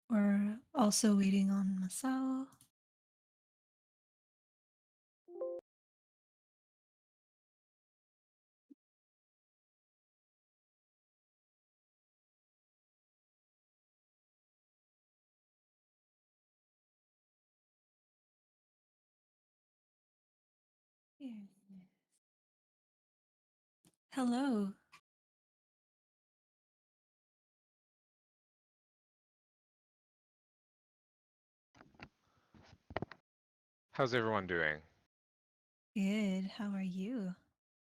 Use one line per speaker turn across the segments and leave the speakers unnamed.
We're also waiting on Masao. Here. Hello.
How's everyone doing?
Good. How are you?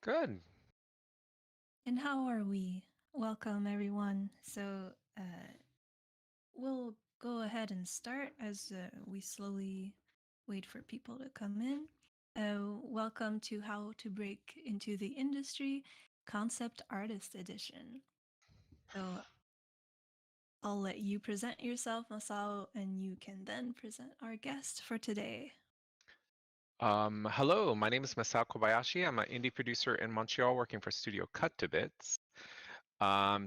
Good.
And how are we? Welcome, everyone. So, we'll go ahead and start as we slowly wait for people to come in. Welcome to How to Break into the Industry Concept Artist Edition. So, I'll let you present yourself, Masao, and you can then present our guest for today.
Hello, my name is Masao Kobayashi. I'm an indie producer in Montreal working for Studio Cut to Bits.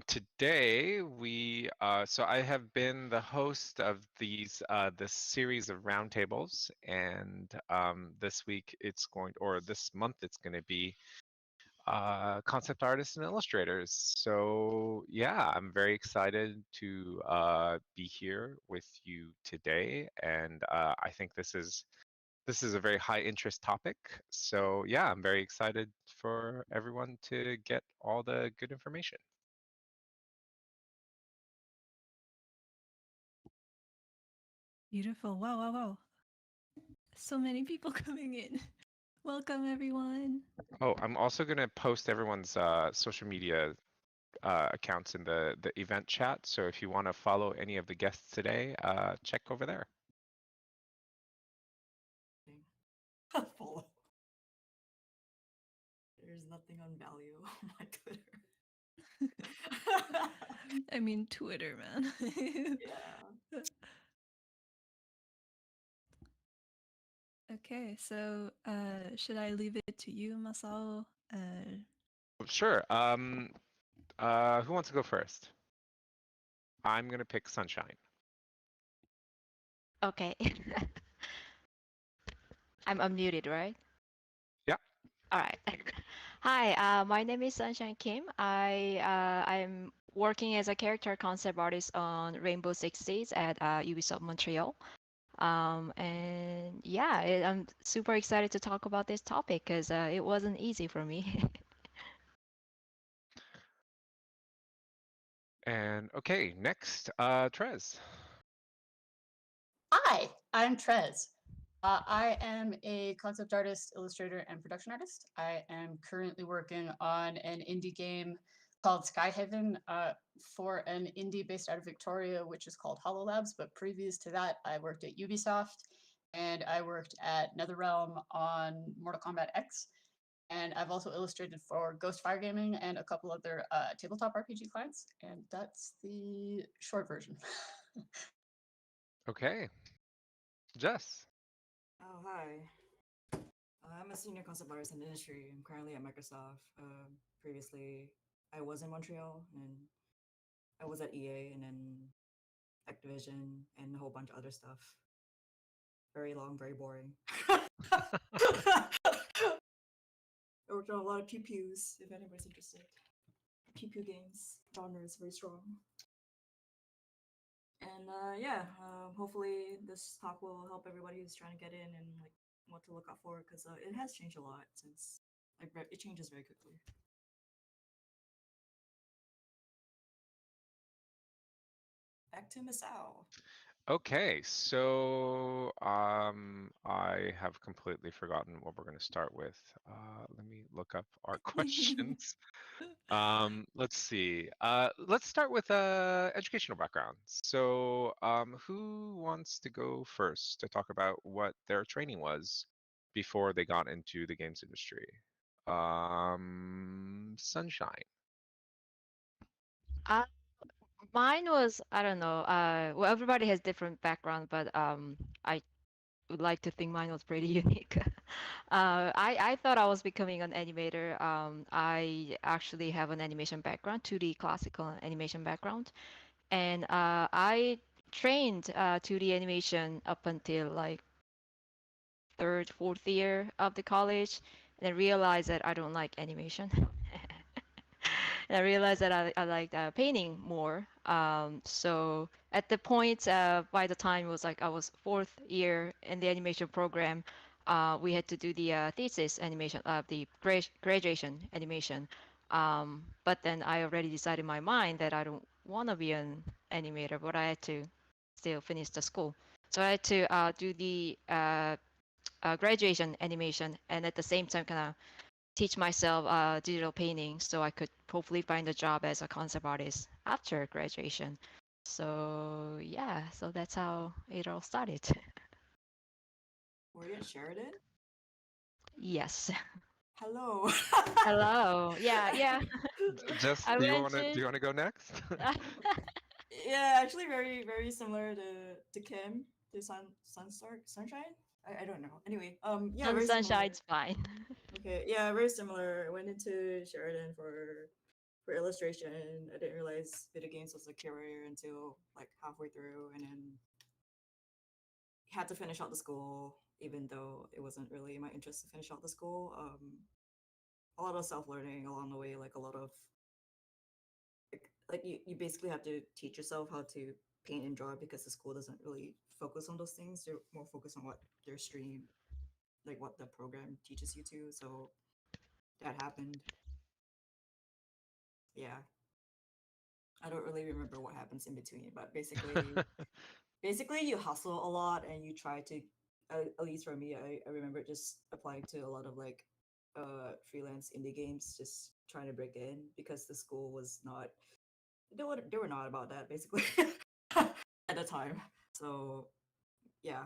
Today so I have been the host of this series of roundtables, and this week this month it's going to be concept artists and illustrators. So yeah, I'm very excited to be here with you today, and I think this is a very high interest topic. So yeah, I'm very excited for everyone to get all the good information.
Beautiful. Wow, wow, wow. So many people coming in. Welcome, everyone.
Oh, I'm also going to post everyone's social media accounts in the event chat. So if you want to follow any of the guests today, check over there.
Follow. There's nothing on value on my Twitter.
I mean, Twitter, man.
Yeah.
Okay, so should I leave it to you, Masao?
Sure. Who wants to go first? I'm going to pick Sunshine.
Okay. I'm unmuted, right?
Yeah.
All right. Hi, my name is Sunshine Kim. I'm working as a character concept artist on Rainbow Six Siege at Ubisoft Montreal. And yeah, I'm super excited to talk about this topic because it wasn't easy for me.
And okay, next, Trez.
Hi, I'm Trez. I am a concept artist, illustrator, and production artist. I am currently working on an indie game called Skyhaven for an indie based out of Victoria, which is called HoloLabs. But previous to that, I worked at Ubisoft and I worked at NetherRealm on Mortal Kombat X. And I've also illustrated for Ghostfire Gaming and a couple other tabletop RPG clients. And that's the short version.
Okay. Jess.
Oh, hi. I'm a senior concept artist in the industry. I'm currently at Microsoft. Previously, I was in Montreal, and I was at EA, and then Activision, and a whole bunch of other stuff. Very long, very boring. I worked on a lot of pew pews, if anybody's interested. Pew pew games. Genre is very strong. And yeah, hopefully this talk will help everybody who's trying to get in and like what to look out for because it has changed a lot since like it changes very quickly. Back to Miss Al.
Okay, so I have completely forgotten what we're going to start with. Let me look up our questions. Let's see. Let's start with educational background. So, who wants to go first to talk about what their training was before they got into the games industry? Sunshine.
uh, Mine was, I don't know. Well, everybody has different background, but I would like to think mine was pretty unique. I thought I was becoming an animator. I actually have an animation background, 2D classical animation background, and I trained 2D animation up until like third, fourth year of the college, and then realized that I don't like animation. And I realized that I liked painting more. So at the point, by the time it was like I was fourth year in the animation program, we had to do the thesis animation, the graduation animation. But then I already decided in my mind that I don't want to be an animator, but I had to still finish the school. So I had to do the graduation animation and at the same time kind of teach myself digital painting so I could hopefully find a job as a concept artist after graduation. So yeah, so that's how it all started.
Were you at Sheridan?
Yes.
Hello.
Hello. Yeah, yeah.
Jess,
I
do you
went
want to
to.
go next?
Yeah, actually very similar to Kim, to Sunshine. I don't know. Anyway, yeah, very similar.
Sunshine's fine.
Okay, yeah, very similar. I went into Sheridan for illustration. I didn't realize video games was a career until like halfway through, and then had to finish out the school, even though it wasn't really my interest to finish out the school. A lot of self learning along the way, like a lot of like you basically have to teach yourself how to paint and draw because the school doesn't really focus on those things. They're more focused on what their stream, like what the program teaches you to. So that happened. Yeah, I don't really remember what happens in between, but basically you hustle a lot and you try to. At least for me, I remember just applying to a lot of like freelance indie games, just trying to break in because the school was not they were not about that basically at the time. So yeah.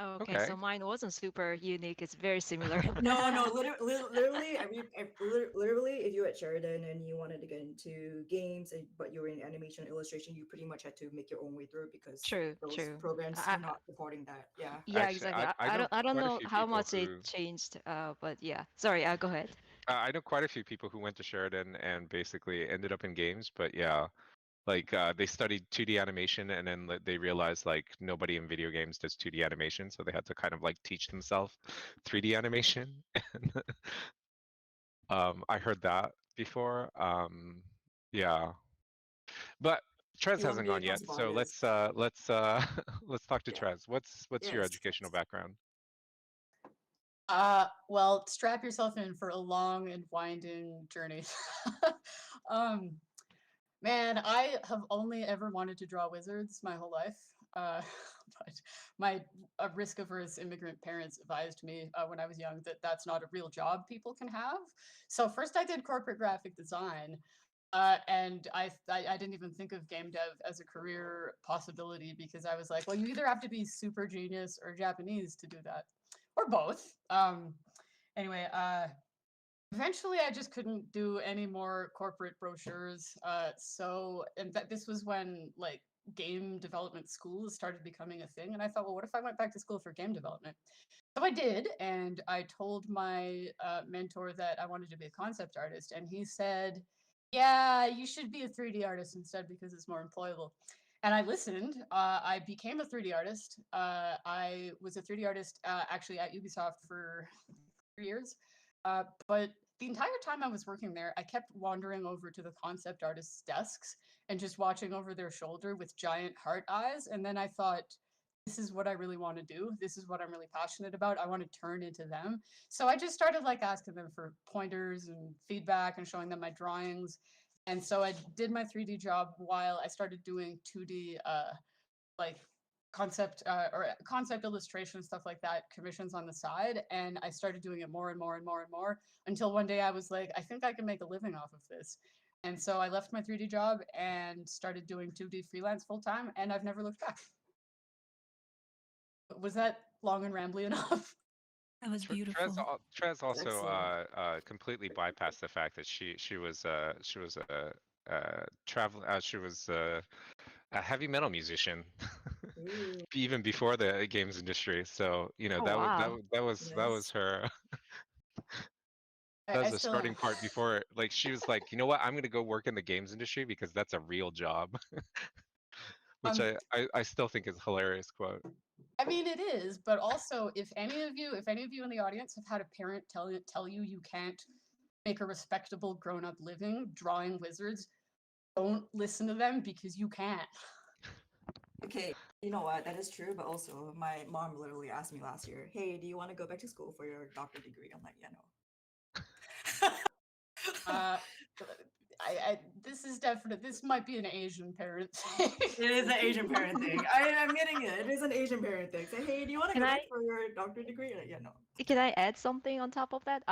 Okay,
Okay.
so mine wasn't super unique. It's very similar.
No, literally, literally, if you were at Sheridan and you wanted to get into games, but you were in animation and illustration, you pretty much had to make your own way through because
True,
those
true.
programs
I,
were not supporting that. Yeah.
yeah,
Actually,
exactly.
I know
I don't
quite a
know
few
how
people
much it
who
changed, but yeah. Sorry, go ahead.
I know quite a few people who went to Sheridan and basically ended up in games, but yeah, like they studied 2D animation and then they realized like nobody in video games does 2D animation, so they had to kind of like teach themselves 3D animation. And I heard that before. Yeah, but Trez
You want to
hasn't
be a
gone yet,
concept
so
artist?
let's talk to
Yeah.
Trez. What's your
Yes.
educational background?
Well, strap yourself in for a long and winding journey. um, Man, I have only ever wanted to draw wizards my whole life. Uh, but my risk averse immigrant parents advised me when I was young that that's not a real job people can have. So, first, I did corporate graphic design. And I didn't even think of game dev as a career possibility because I was like, well, you either have to be super genius or Japanese to do that, or both. Anyway, eventually I just couldn't do any more corporate brochures. And that this was when like game development schools started becoming a thing. And I thought, well, what if I went back to school for game development? So I did. And I told my mentor that I wanted to be a concept artist. And he said, yeah, you should be a 3D artist instead because it's more employable. And I listened. I became a 3D artist. I was a 3D artist actually at Ubisoft for 3 years. But the entire time I was working there, I kept wandering over to the concept artists' desks and just watching over their shoulder with giant heart eyes. And then I thought, this is what I really want to do. This is what I'm really passionate about. I want to turn into them. So I just started like asking them for pointers and feedback and showing them my drawings. And so I did my 3D job while I started doing 2D like concept illustration stuff like that, commissions on the side, and I started doing it more and more and more and more until one day I was like, I think I can make a living off of this. And so I left my 3D job and started doing 2D freelance full time, and I've never looked back. Was that long and rambly enough?
That was beautiful.
Trez
It's
also
excellent.
completely bypassed the fact that she was a travel she was a heavy metal musician
Ooh,
even before the games industry. So you know
Oh
that was that
wow.
was that was that was
yes.
her that
I
was the
still
starting part before like she was like, you know what, I'm gonna go work in the games industry because that's a real job. which I still think is a hilarious quote.
I mean, it is, but also, if any of you in the audience have had a parent tell you you can't make a respectable grown-up living drawing wizards, don't listen to them because you can't.
Okay, you know what? That is true, but also my mom literally asked me last year, "Hey, do you want to go back to school for your doctorate degree?" I'm like, "Yeah, no."
Uh, this is definite. This might be an Asian parent thing.
It is an Asian parent thing. I'm getting it. It is an Asian parent thing. Say, "Hey, do you want to
Can
go
I
back for your doctorate degree?" Like, yeah, no.
can I add something on top of that?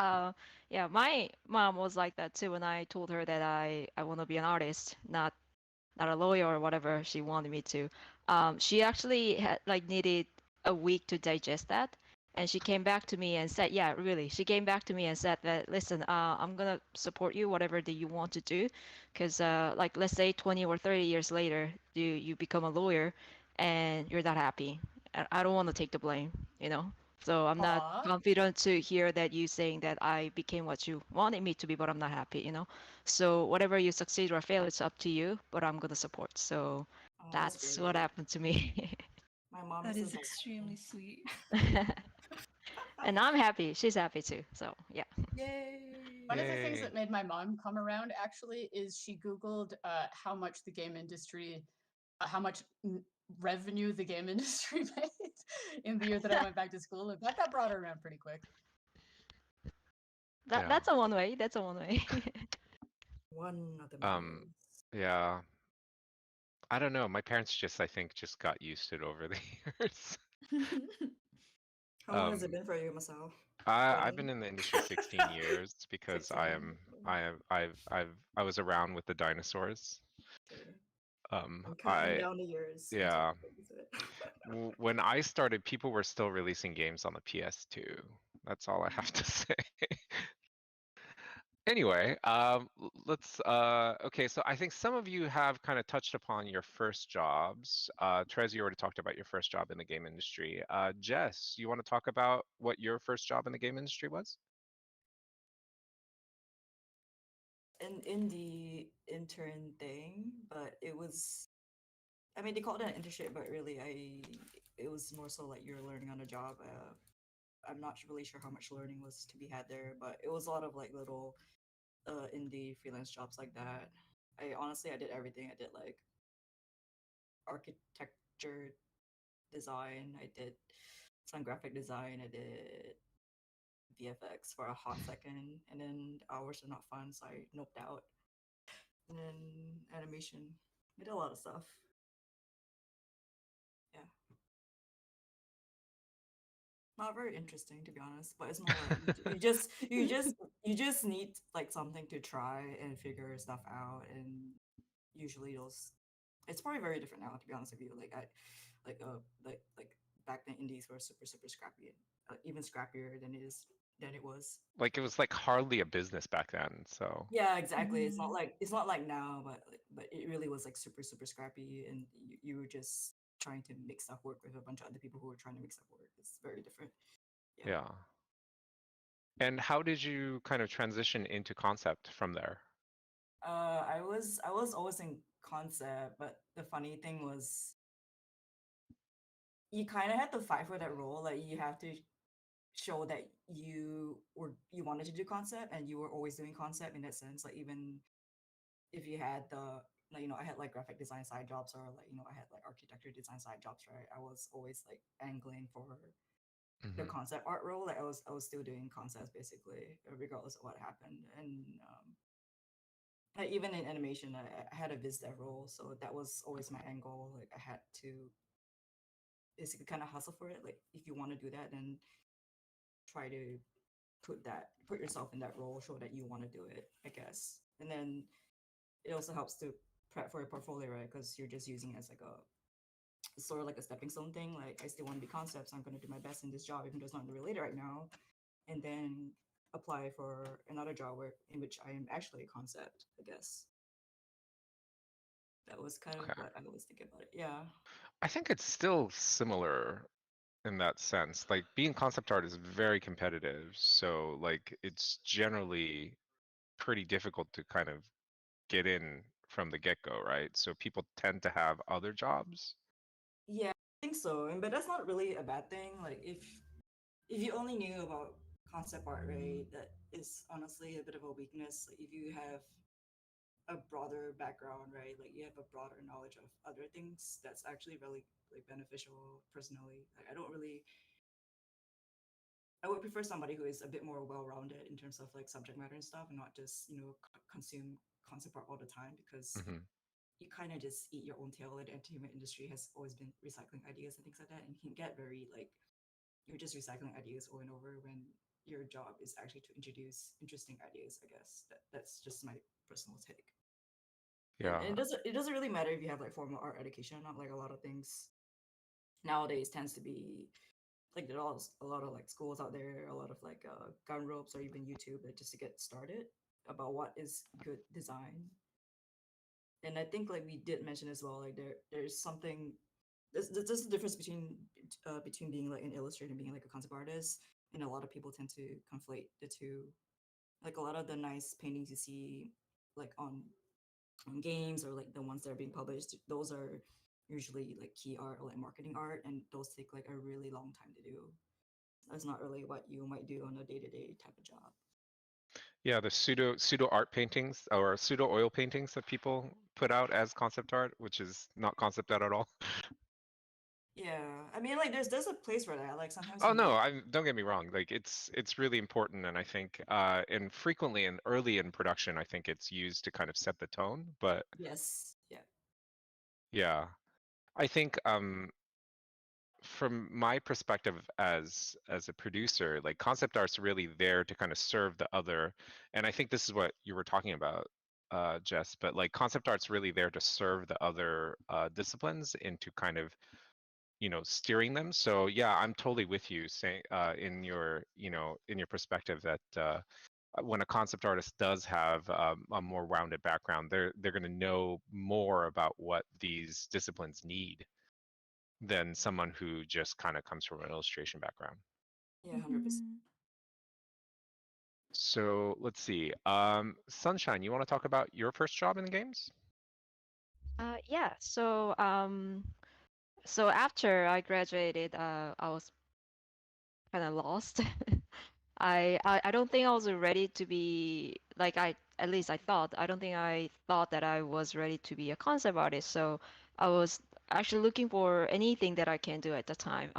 Yeah, my mom was like that too when I told her that I want to be an artist, not a lawyer or whatever she wanted me to. She actually had like needed a week to digest that, and she came back to me and said, "Yeah, really." She came back to me and said that, "Listen, I'm gonna support you whatever that you want to do, because like let's say 20 or 30 years later, you become a lawyer, and you're not happy. I don't want to take the blame, you know." So I'm not
Aw.
confident to hear that you saying that I became what you wanted me to be, but I'm not happy, you know. So whatever you succeed or fail, it's up to you, but I'm gonna support. So
Oh, that's
that's what
great.
happened to me.
My mom
That
is the
is
best.
extremely sweet.
And I'm happy. She's happy too. So yeah.
Yay!
One of the things
Yay.
that made my mom come around actually is she Googled how much the game industry, how much revenue the game industry made in the year that I went back to school. And that brought her around pretty quick.
That
Yeah.
that's a one way. That's a one way.
One of the many
Um,
ways.
yeah. I don't know. My parents just, I think, just got used to it over the years.
How long has it been for you, Masao?
I've
20?
been in the industry 16 years because
16?
I was around with the dinosaurs.
Okay. I'm counting
I
down the years until
yeah.
I use it.
When I started, people were still releasing games on the PS2. That's all I have to say. Anyway, let's okay, so I think some of you have kind of touched upon your first jobs. Trez, you already talked about your first job in the game industry. Jess, you want to talk about what your first job in the game industry was?
In the intern thing, but it was, I mean, they called it an internship, but really it was more so like you're learning on the job. I'm not really sure how much learning was to be had there, but it was a lot of like little indie freelance jobs like that. I did everything. I did like architecture design, I did some graphic design, I did VFX for a hot second, and then hours are not fun, so I noped out. And then animation. I did a lot of stuff. Yeah. Not very interesting to be honest, but it's more like you just need like something to try and figure stuff out, and usually those, it's probably very different now to be honest with you. Like back then indies were super scrappy, even scrappier than it was.
Like it was like hardly a business back then, so
Yeah, exactly.
Mhm.
It's not like now, but it really was like super scrappy, and you were just trying to make stuff work with a bunch of other people who were trying to make stuff work. It's very different. Yeah.
yeah. And how did you kind of transition into concept from there?
I was always in concept, but the funny thing was you kind of had to fight for that role. Like you have to show that you wanted to do concept, and you were always doing concept in that sense. Like even if you had the, like, I had like graphic design side jobs, or like I had like architecture design side jobs, right? I was always like angling for the
Hmm.
concept art role. Like I was still doing concepts basically, regardless of what happened. And like even in animation, I had a biz dev role, so that was always my end goal. Like I had to basically kind of hustle for it. Like if you want to do that, then try to put yourself in that role, show that you want to do it, I guess. And then it also helps to prep for a portfolio, right? Because you're just using it as like a sort of like a stepping stone thing. Like I still want to be concepts, so I'm going to do my best in this job, even though it's not related right now, and then apply for another job in which I am actually a concept, I guess. That was kind of
Okay.
what I was thinking about it. Yeah.
I think it's still similar in that sense. Like being concept art is very competitive, so like it's generally pretty difficult to kind of get in from the get-go, right? So people tend to have other jobs.
Yeah, I think so. And but that's not really a bad thing. Like if you only knew about concept art, right, that is honestly a bit of a weakness. Like if you have a broader background, right, like you have a broader knowledge of other things, that's actually really like beneficial personally. Like I would prefer somebody who is a bit more well-rounded in terms of like subject matter and stuff, and not just consume concept art all the time, because
Hmm.
you kind of just eat your own tail. Like the entertainment industry has always been recycling ideas and things like that, and you can get very like you're just recycling ideas over and over when your job is actually to introduce interesting ideas. I guess that's just my personal take. And
Yeah.
it doesn't really matter if you have like formal art education or not. Like a lot of things nowadays tends to be like there's a lot of like schools out there, a lot of like gun ropes or even YouTube just to get started about what is good design. And I think like we did mention as well, like there's something there's a difference between being like an illustrator and being like a concept artist, and a lot of people tend to conflate the two. Like a lot of the nice paintings you see like on games or like the ones that are being published, those are usually like key art or like marketing art, and those take like a really long time to do. That's not really what you might do on a day-to-day type of job.
Yeah, the pseudo art paintings or pseudo oil paintings that people put out as concept art, which is not concept art at all.
Yeah, I mean, like there's a place for that. Like sometimes
Oh
you
no,
need.
I don't get me wrong. Like it's really important, and I think and frequently and early in production, I think it's used to kind of set the tone. But
Yes, yeah,
yeah, I think from my perspective as a producer, like concept art's really there to kind of serve the other, and I think this is what you were talking about, Jess. But like concept art's really there to serve the other disciplines into kind of steering them. So yeah, I'm totally with you saying in your in your perspective that when a concept artist does have a more rounded background, they're going to know more about what these disciplines need than someone who just kind of comes from an illustration background.
yeah, 100%.
Mhm.
So let's see. Sunshine, you want to talk about your first job in the games?
Yeah. So after I graduated, I was kind of lost. I don't think I was ready to be like I at least I thought I don't think I thought that I was ready to be a concept artist. So I was actually looking for anything that I can do at the time.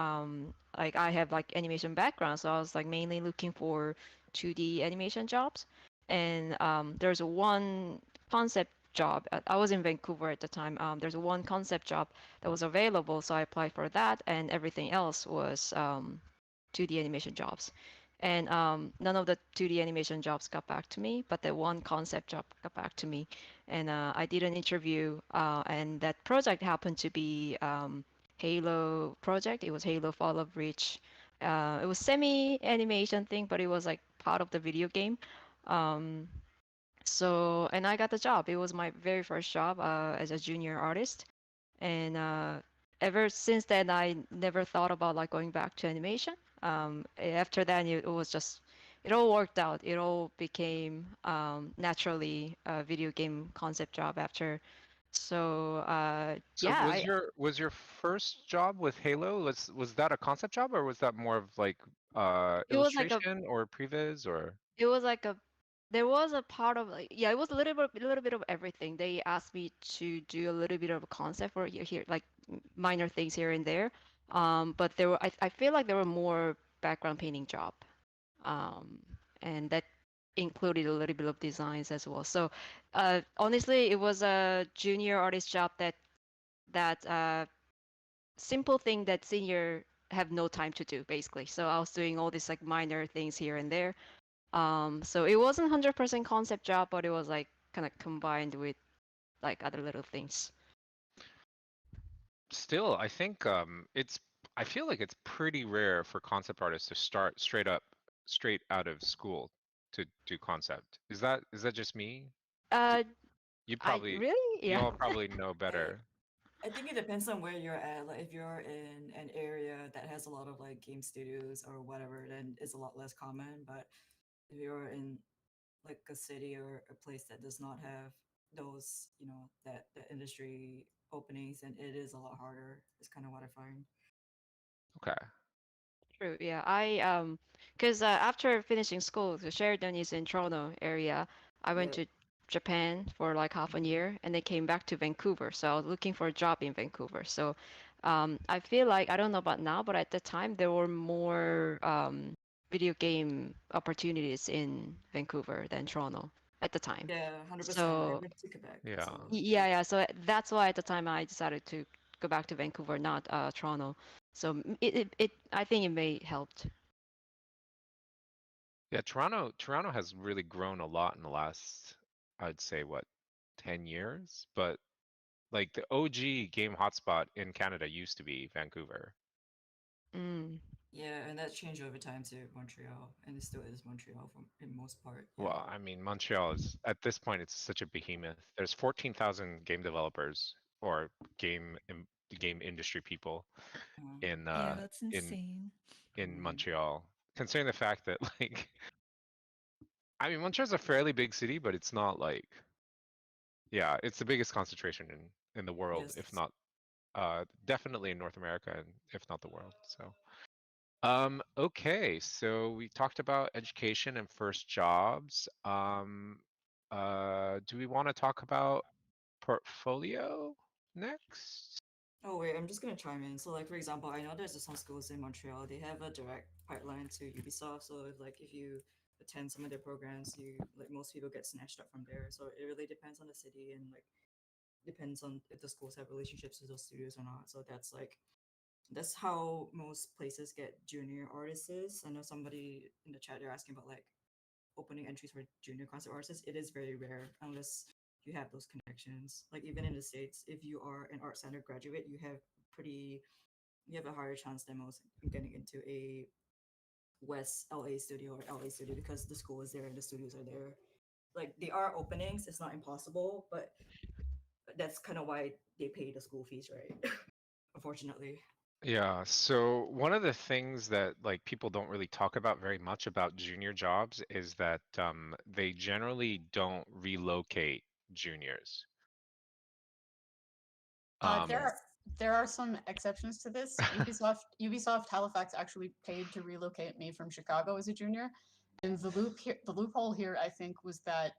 Like I have like animation background, so I was like mainly looking for 2D animation jobs. And there's one concept job. I was in Vancouver at the time. There's one concept job that was available, so I applied for that, and everything else was 2D animation jobs. And none of the 2D animation jobs got back to me, but the one concept job got back to me. And I did an interview, and that project happened to be Halo project. It was Halo Fall of Reach. It was semi-animation thing, but it was like part of the video game. Um, and I got the job. It was my very first job as a junior artist. And ever since then, I never thought about like going back to animation. After that, it was just it all worked out. It all became naturally a video game concept job after. So
So
yeah,
was your first job with Halo, was that a concept job or was that more of like
it was like a
illustration or previs or?
it was like a there was a part of like yeah, it was a little bit of everything. They asked me to do a little bit of a concept for here like minor things here and there. But I feel like there were more background painting job. Um, and that included a little bit of designs as well. So honestly, it was a junior artist job that simple thing that senior have no time to do basically. So I was doing all these like minor things here and there. So it wasn't 100% concept job, but it was like kind of combined with like other little things.
Still, I think I feel like it's pretty rare for concept artists to start straight out of school to do concept. Is that just me? D-
Uh,
You
I
probably
really,
you
yeah.
all probably know
I
better.
I think it depends on where you're at. Like if you're in an area that has a lot of like game studios or whatever, then it's a lot less common. But if you're in like a city or a place that does not have those, that industry openings, and it is a lot harder. Is kind of what I find.
Okay.
True. Yeah. Cause after finishing school, the Sheridan is in Toronto area. I went
Yep.
to Japan for like half a
Mhm.
year, and then came back to Vancouver. So I was looking for a job in Vancouver. So, I feel like I don't know about now, but at the time there were more video game opportunities in Vancouver than Toronto at the time.
Yeah, 100%. I
So
went to Quebec,
Yeah.
so
yeah, yeah. So that's why at the time I decided to go back to Vancouver, not Toronto. So I think it may helped.
Yeah, Toronto has really grown a lot in the last, I'd say, what, 10 years? But like the OG game hotspot in Canada used to be Vancouver.
Mm.
yeah, and that changed over time to Montreal, and it still is Montreal for in most part. Yeah.
Well, I mean, Montreal is at this point it's such a behemoth. There's 14,000 game developers or game industry people
Uh,
in
Yeah,
uh
that's
in
insane.
in
mhm.
Montreal. Considering the fact that like I mean Montreal's a fairly big city, but it's not like yeah, it's the biggest concentration in the world, if
Yes.
not definitely in North America and if not the world. So okay, so we talked about education and first jobs. Do we want to talk about portfolio next?
Oh wait, I'm just gonna chime in. So like for example, I know there's some schools in Montreal. They have a direct pipeline to Ubisoft. So if you attend some of their programs, you like most people get snatched up from there. So it really depends on the city and like depends on if the schools have relationships with those studios or not. So that's how most places get junior artists. I know somebody in the chat they're asking about like opening entries for junior concept artists. It is very rare unless you have those connections. Like even in the States, if you are an art center graduate, pretty you have a higher chance than most in getting into a West LA studio or LA studio because the school is there and the studios are there. Like they are openings, it's not impossible, but that's kind of why they pay the school fees, right? Unfortunately.
Yeah, so one of the things that like people don't really talk about very much about junior jobs is that they generally don't relocate juniors.
Uh, there
Um,
are
Yes.
there are some exceptions to this. Ubisoft Halifax actually paid to relocate me from Chicago as a junior, and the loophole here I think was that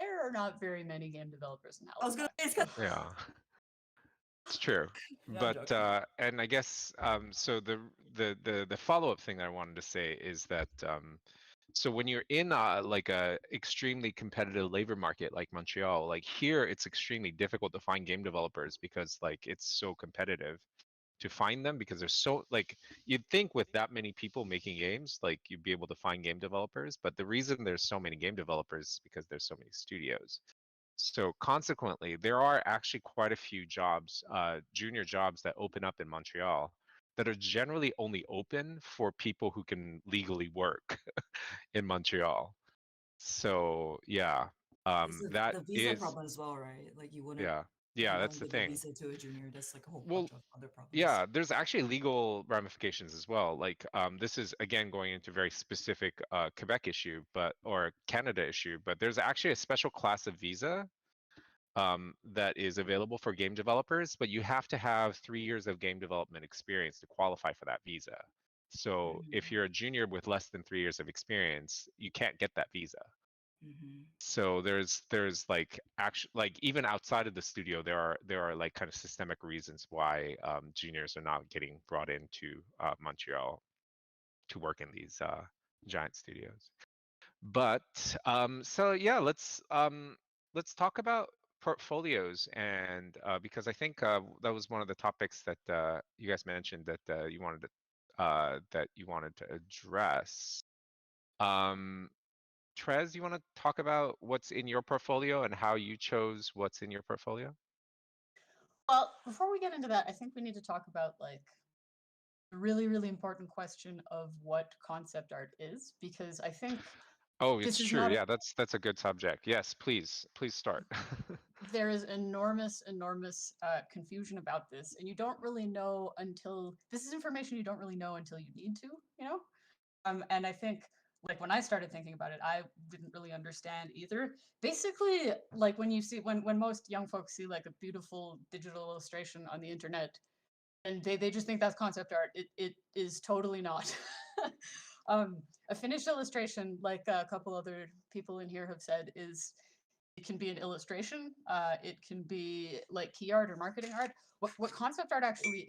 there are not very many game developers in
I was gonna
Halifax.
say it's
yeah. It's true,
no, I'm
but
joking.
and I guess so the follow-up thing that I wanted to say is that so when you're in like a extremely competitive labor market like Montreal, like here it's extremely difficult to find game developers because like it's so competitive to find them because there's so like you'd think with that many people making games like you'd be able to find game developers, but the reason there's so many game developers is because there's so many studios. So consequently, there are actually quite a few jobs, junior jobs that open up in Montreal that are generally only open for people who can legally work in Montreal. So yeah,
It's
that
the visa
is
problem as well, right? Like
yeah,
if
yeah,
you want
that's
to
the
give a
thing.
visa to a junior, that's like a whole
Well,
bunch of other problems.
yeah, there's actually legal ramifications as well. Like this is again going into very specific Quebec issue, but or Canada issue, but there's actually a special class of visa that is available for game developers, but you have to have 3 years of game development experience to qualify for that visa. So if
Mm-hmm.
you're a junior with less than 3 years of experience, you can't get that visa.
Mm-hmm.
So there's like actually like even outside of the studio, there are like kind of systemic reasons why juniors are not getting brought into Montreal to work in these giant studios. But so yeah, let's talk about portfolios and because I think that was one of the topics that you guys mentioned that you wanted to address. Um, Trez, you want to talk about what's in your portfolio and how you chose what's in your portfolio?
Well, before we get into that, I think we need to talk about like the really, really important question of what concept art is, because I think
Oh,
this
it's
is
true.
not a,
Yeah, that's a good subject. Yes, please start.
there is enormous confusion about this, and you don't really know until this is information you don't really know until you need to, you know. And I think like when I started thinking about it, I didn't really understand either. Basically, like when you see when most young folks see like a beautiful digital illustration on the internet, and they just think that's concept art. It is totally not. A finished illustration, like a couple other people in here have said, is it can be an illustration. It can be like key art or marketing art. What concept art actually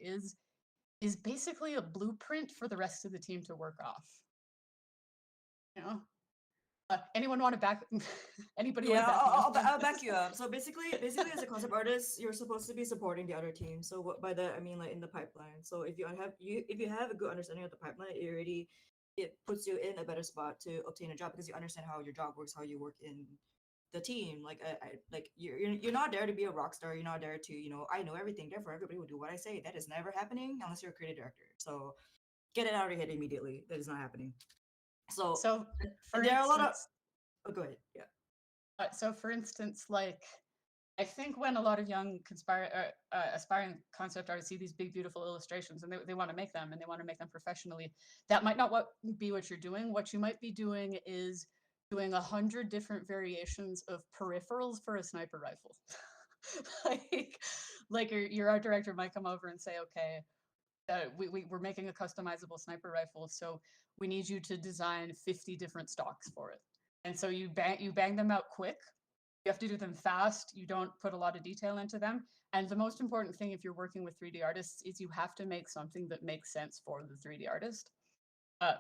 is basically a blueprint for the rest of the team to work off. You know, anyone want to back? Anybody want
Yeah,
to back me up?
I'll back you up. So basically, as a concept artist, you're supposed to be supporting the other team. So what by that I mean like in the pipeline. So if you have a good understanding of the pipeline, it puts you in a better spot to obtain a job because you understand how your job works, how you work in the team. Like like you're not there to be a rock star. You're not there to I know everything. Therefore, everybody will do what I say. That is never happening unless you're a creative director. So get it out of your head immediately. That is not happening. So
So, for
and there are a lot of.
instance,
Oh, go ahead. Yeah.
so for instance, like I think when a lot of young aspiring concept artists see these big, beautiful illustrations and they want to make them and they want to make them professionally, that might not be what you're doing. What you might be doing is doing 100 different variations of peripherals for a sniper rifle. like, like your art director might come over and say, okay, we're making a customizable sniper rifle, so we need you to design 50 different stocks for it. And so you bang them out quick. You have to do them fast. You don't put a lot of detail into them. And the most important thing if you're working with 3D artists is you have to make something that makes sense for the 3D artist.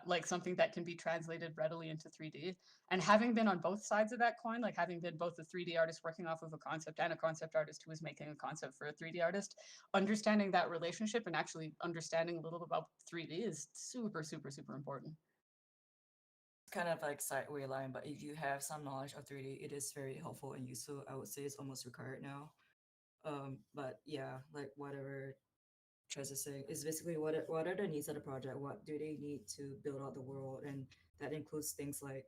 Like something that can be translated readily into 3D. And having been on both sides of that coin, like having been both a 3D artist working off of a concept and a concept artist who was making a concept for a 3D artist, understanding that relationship and actually understanding a little about 3D is super, super, super important.
Kind of like sideway line, but if you have some knowledge of 3D, it is very helpful and useful. I would say it's almost required now. But yeah, like whatever Trez is saying is basically what are the needs of the project? What do they need to build out the world? And that includes things like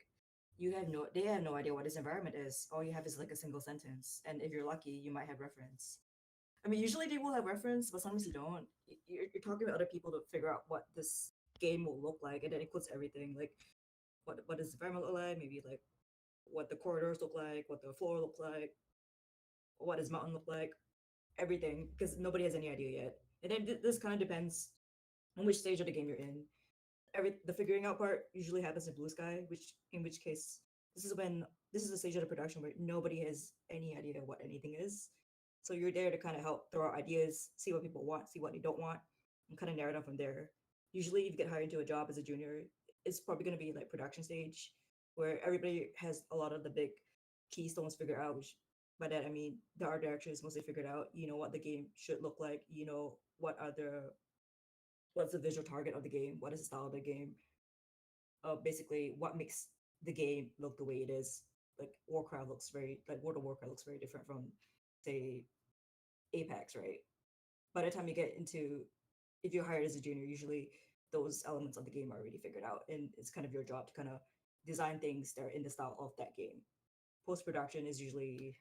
they have no idea what this environment is. All you have is like a single sentence, and if you're lucky, you might have reference. I mean, usually they will have reference, but sometimes you don't. You're talking with other people to figure out what this game will look like, and that includes everything like what does the environment look like, maybe like what the corridors look like, what the floor look like, what does mountain look like, everything, because nobody has any idea yet. And then this kind of depends on which stage of the game you're in. The figuring out part usually happens in blue sky, in which case this is the stage of the production where nobody has any idea what anything is. So you're there to kind of help throw out ideas, see what people want, see what they don't want, and kind of narrow down from there. Usually, if you get hired into a job as a junior, it's probably going to be like production stage, where everybody has a lot of the big keystones figured out. Which by that I mean the art director is mostly figured out. You know what the game should look like. You know what's the visual target of the game, what is the style of the game, basically what makes the game look the way it is. Like World of Warcraft looks very different from say Apex, right? By the time you get into, if you're hired as a junior, usually those elements of the game are already figured out, and it's kind of your job to kind of design things that are in the style of that game. Post production is usually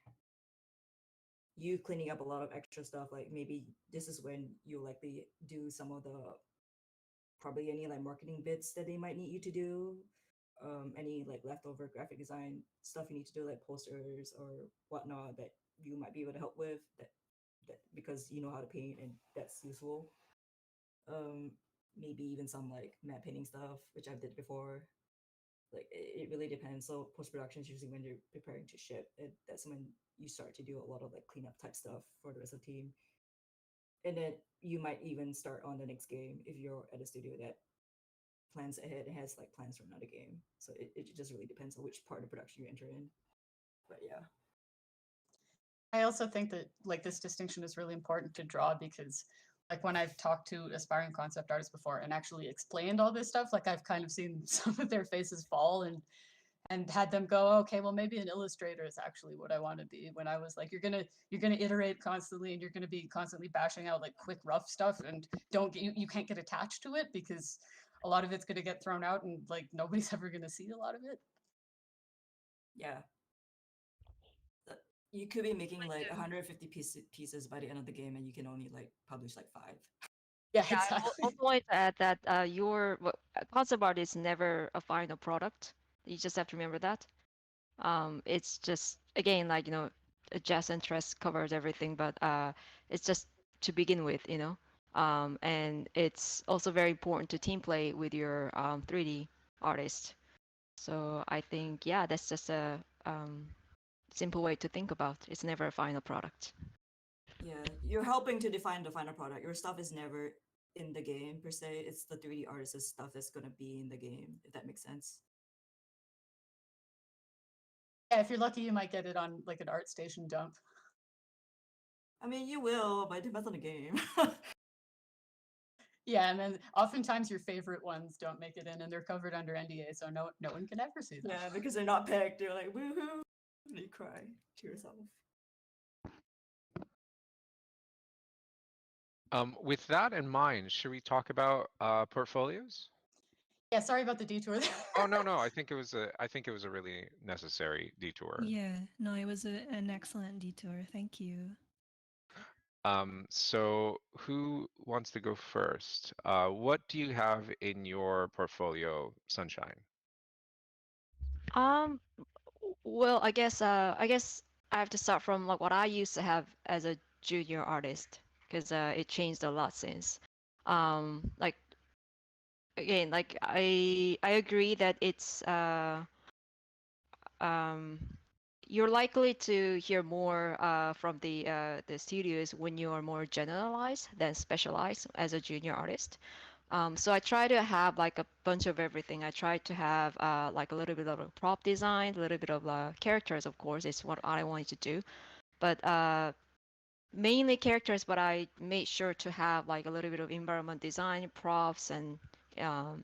you cleaning up a lot of extra stuff. Like maybe this is when you likely do some of the probably any like marketing bits that they might need you to do. Any like leftover graphic design stuff you need to do, like posters or whatnot that you might be able to help with that because you know how to paint and that's useful. um Maybe even some like matte painting stuff, which I've did before. Like it really depends. So post production is usually when you're preparing to ship, and that's when you start to do a lot of like cleanup type stuff for the rest of the team. And then you might even start on the next game if you're at a studio that plans ahead and has like plans for another game. So it just really depends on which part of production you enter in. But yeah.
I also think that like this distinction is really important to draw because like when I've talked to aspiring concept artists before and actually explained all this stuff, like I've kind of seen some of their faces fall and had them go, okay, well maybe an illustrator is actually what I want to be. When I was like, you're gonna iterate constantly and you're gonna be constantly bashing out like quick rough stuff and you can't get attached to it because a lot of it's gonna get thrown out and like nobody's ever gonna see a lot of it.
Yeah. You could be making like 150 pieces by the end of the game, and you can only like publish like 5.
Yeah,
Yeah, I
exactly.
also wanted to add that concept art is never a final product. You just have to remember that. It's just again like a jazz interest covers everything, but it's just to begin with, and it's also very important to team play with your 3D artist. So I think yeah, that's just a simple way to think about. It's never a final product.
Yeah, you're helping to define the final product. Your stuff is never in the game per se. It's the 3D artist's stuff that's gonna be in the game, if that makes sense.
Yeah, if you're lucky, you might get it on like an art station dump.
I mean, you will, but it depends on the game.
Yeah, and then oftentimes your favorite ones don't make it in, and they're covered under NDA, so no one can ever see them.
Yeah, because they're not picked. You're like, woohoo! And you cry to yourself.
With that in mind, should we talk about portfolios?
Yeah, sorry about the detour there.
Oh no, I think it was a really necessary detour.
Yeah, no, it was an excellent detour. Thank you.
So who wants to go first? What do you have in your portfolio, Sunshine?
Um, well, I guess I have to start from like what I used to have as a junior artist because it changed a lot since. Like again, like I agree that it's um you're likely to hear more from the studios when you are more generalized than specialized as a junior artist. So I try to have like a bunch of everything. I try to have like a little bit of a prop design, a little bit of characters, of course, is what I wanted to do. But mainly characters, but I made sure to have like a little bit of environment design, props, and um,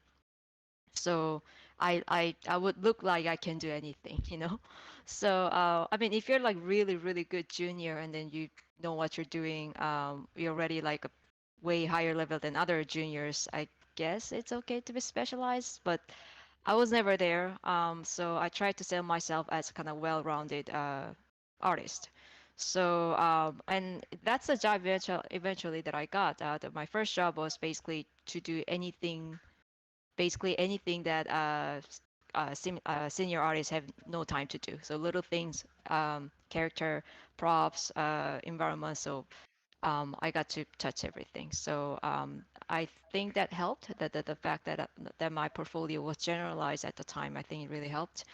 so I would look like I can do anything, you know. So I mean, if you're like really really good junior and then you know what you're doing, you're already like a way higher level than other juniors. I guess it's okay to be specialized, but I was never there. So I tried to sell myself as kind of well-rounded artist. So and that's the job eventually that I got. My first job was basically to do anything basically anything that senior artists have no time to do. So little things, character, props, environment. So I got to touch everything. So I think that helped. The fact that my portfolio was generalized at the time, I think it really helped.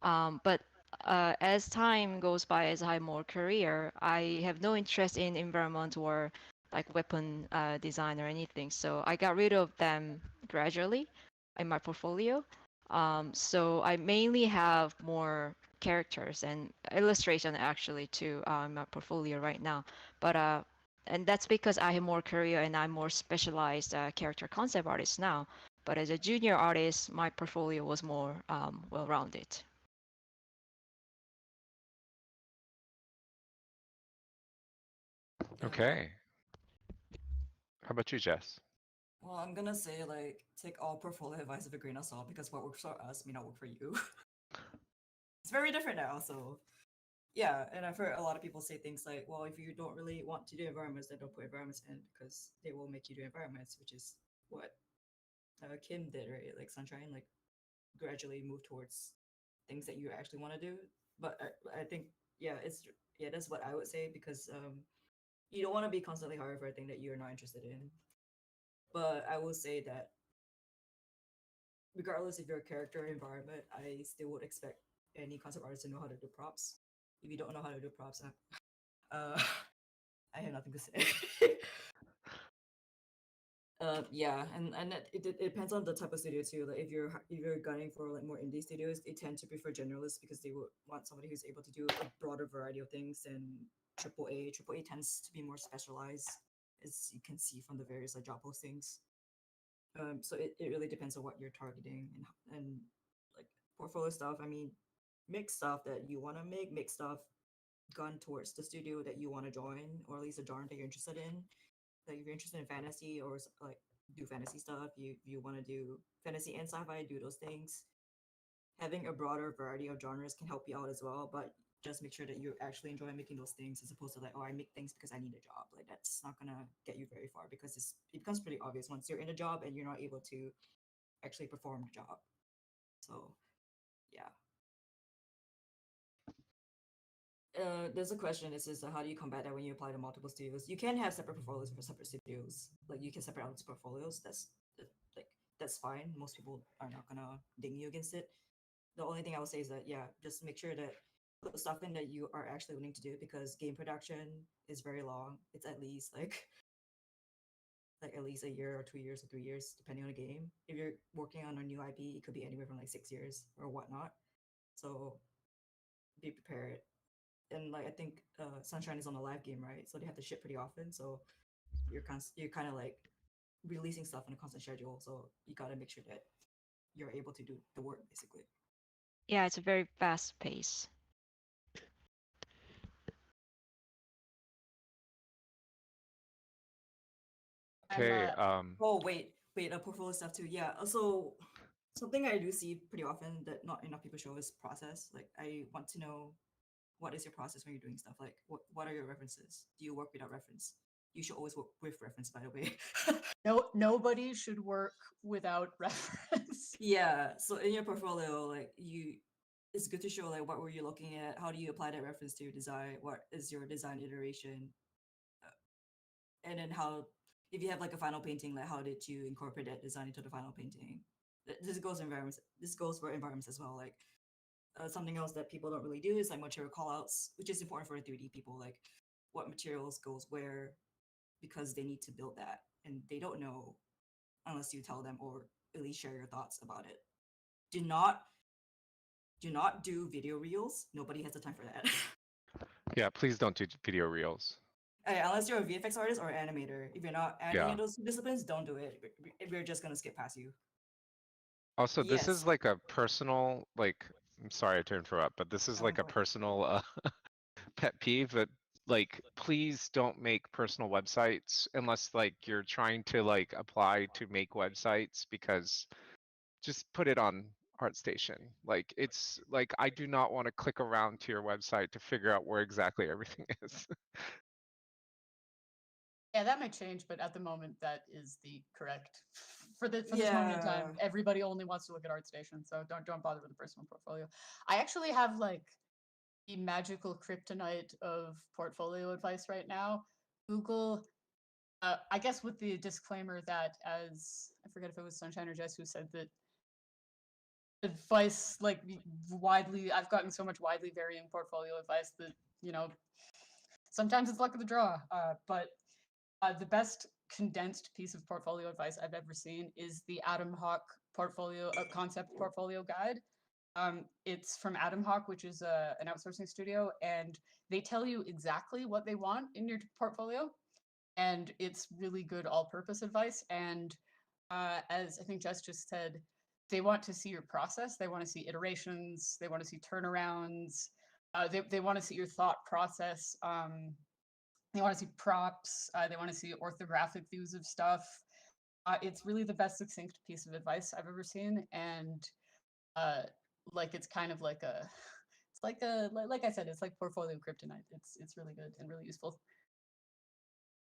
But as time goes by, as I have more career, I have no interest in environment or like weapon design or anything. So I got rid of them gradually in my portfolio. So I mainly have more characters and illustration actually too in my portfolio right now. But and that's because I have more career and I'm more specialized character concept artist now. But as a junior artist, my portfolio was more well-rounded.
Yeah,
Okay. How about you, Jess?
well, I'm gonna say like take all portfolio advice with a grain of salt because what works for us may not work for you. It's very different now, so yeah. And I've heard a lot of people say things like, "Well, if you don't really want to do environments, then don't put environments in because they will make you do environments," which is what Kim did, right? Like Sunshine, like gradually move towards things that you actually want to do. But I think yeah, that's what I would say because you don't want to be constantly hired for a thing that you're not interested in. But I will say that regardless of your character or environment, I still would expect any concept artist to know how to do props. If you don't know how to do props, I have nothing to say. Yeah, and it depends on the type of studio too. Like if you're gunning for like more indie studios, they tend to prefer generalists because they would want somebody who's able to do a broader variety of things than triple A. Triple A tends to be more specialized, as you can see from the various like job postings. So it really depends on what you're targeting and like portfolio stuff. I mean, make stuff that you want to make stuff gone towards the studio that you want to join, or at least a genre that you're interested in. Like if you're interested in fantasy or like do fantasy stuff, you want to do fantasy and sci-fi, do those things. Having a broader variety of genres can help you out as well, but just make sure that you actually enjoy making those things as opposed to like, oh, I make things because I need a job. Like that's not gonna get you very far because it becomes becomes pretty obvious once you're in a job and you're not able to actually perform the job. So yeah. There's a question. It says, how do you combat that when you apply to multiple studios? You can have separate portfolios for separate studios. Like you can separate out portfolios. Like that's fine. Most people are not gonna ding you against it. The only thing I would say is that yeah, just make sure that put stuff in that you are actually willing to do, because game production is very long. It's at least like at least a year or 2 years or 3 years, depending on the game. If you're working on a new IP, it could be anywhere from like 6 years or whatnot. So be prepared. And like I think Sunshine is on a live game, right? So they have to ship pretty often. So you're kind of like releasing stuff on a constant schedule. So you gotta make sure that you're able to do the work basically.
Yeah, it's a very fast pace.
Okay.
Oh wait, portfolio stuff too. Yeah. Also, something I do see pretty often that not enough people show is process. Like I want to know, what is your process when you're doing stuff? Like what are your references? Do you work without reference? You should always work with reference, by the way.
No, nobody should work without reference.
Yeah. So in your portfolio, like it's good to show like what were you looking at? How do you apply that reference to your design? What is your design iteration? And then how, if you have like a final painting, like how did you incorporate that design into the final painting? This goes environments. This goes for environments as well. Like something else that people don't really do is like material callouts, which is important for 3D people. Like what materials goes where, because they need to build that and they don't know unless you tell them or at least share your thoughts about it. Do not do video reels. Nobody has the time for that.
Yeah, please don't do video reels.
Unless you're a VFX artist or animator. If you're not any
Yeah.
of those disciplines, don't do it. We're just gonna skip past you.
Also, this
Yes.
is like a personal, like, I'm sorry to interrupt, but this is
Oh,
like a
go ahead.
personal pet peeve that, like, please don't make personal websites unless like you're trying to like apply to make websites, because just put it on ArtStation. Like it's like I do not want to click around to your website to figure out where exactly everything is.
Yeah, that might change, but at the moment, that is the correct for this moment in time.
Yeah.
Everybody only wants to look at ArtStation, so don't bother with the personal portfolio. I actually have like the magical kryptonite of portfolio advice right now. Google, I guess with the disclaimer that, as I forget if it was Sunshine or Jess who said that advice like widely, I've gotten so much widely varying portfolio advice that sometimes it's luck of the draw. But the best condensed piece of portfolio advice I've ever seen is the Adam Hawk portfolio concept portfolio guide. It's from Adam Hawk, which is an outsourcing studio, and they tell you exactly what they want in your portfolio, and it's really good all-purpose advice. And as I think Jess just said, they want to see your process. They want to see iterations. They want to see turnarounds. They want to see your thought process. They want to see props. They want to see orthographic views of stuff. It's really the best succinct piece of advice I've ever seen, and like it's kind of like a, it's like I said, it's like portfolio kryptonite. It's really good and really useful.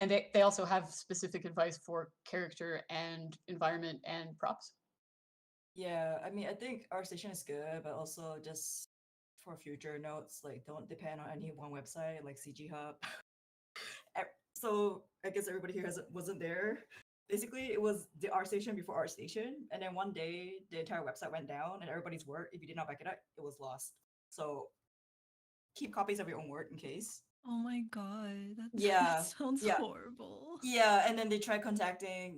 And they also have specific advice for character and environment and props.
Yeah, I mean, I think our station is good, but also just for future notes, like don't depend on any one website like CG Hub. So I guess everybody here wasn't there. Basically, it was the art station before art station, and then one day the entire website went down, and everybody's work, if you did not back it up, it was lost. So keep copies of your own work in case.
Oh my god,
Yeah,
that sounds
yeah.
horrible.
Yeah, and then they try contacting,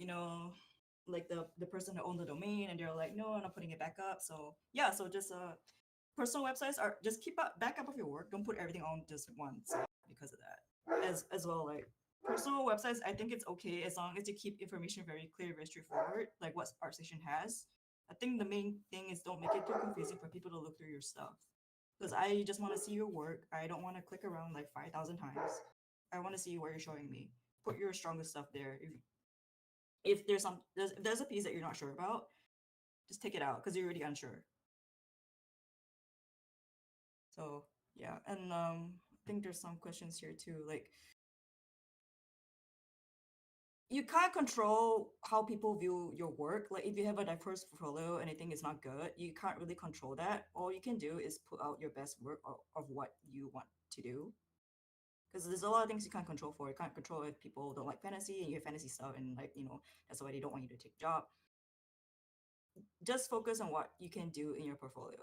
like the person who owned the domain, and they're like, no, I'm not putting it back up. So yeah, so just personal websites are just keep a backup of your work. Don't put everything on just one site because of that. As well, like personal websites, I think it's okay as long as you keep information very clear, very straightforward, like what ArtStation has. I think the main thing is don't make it too confusing for people to look through your stuff. Because I just want to see your work. I don't want to click around like 5,000 times. I want to see what you're showing me. Put your strongest stuff there. If there's a piece that you're not sure about, just take it out because you're already unsure. So yeah, and I think there's some questions here too. Like you can't control how people view your work. Like if you have a diverse portfolio and you think it's not good, you can't really control that. All you can do is put out your best work of what you want to do. Because there's a lot of things you can't control for. You can't control if people don't like fantasy and you have fantasy stuff and like, that's why they don't want you to take a job. Just focus on what you can do in your portfolio.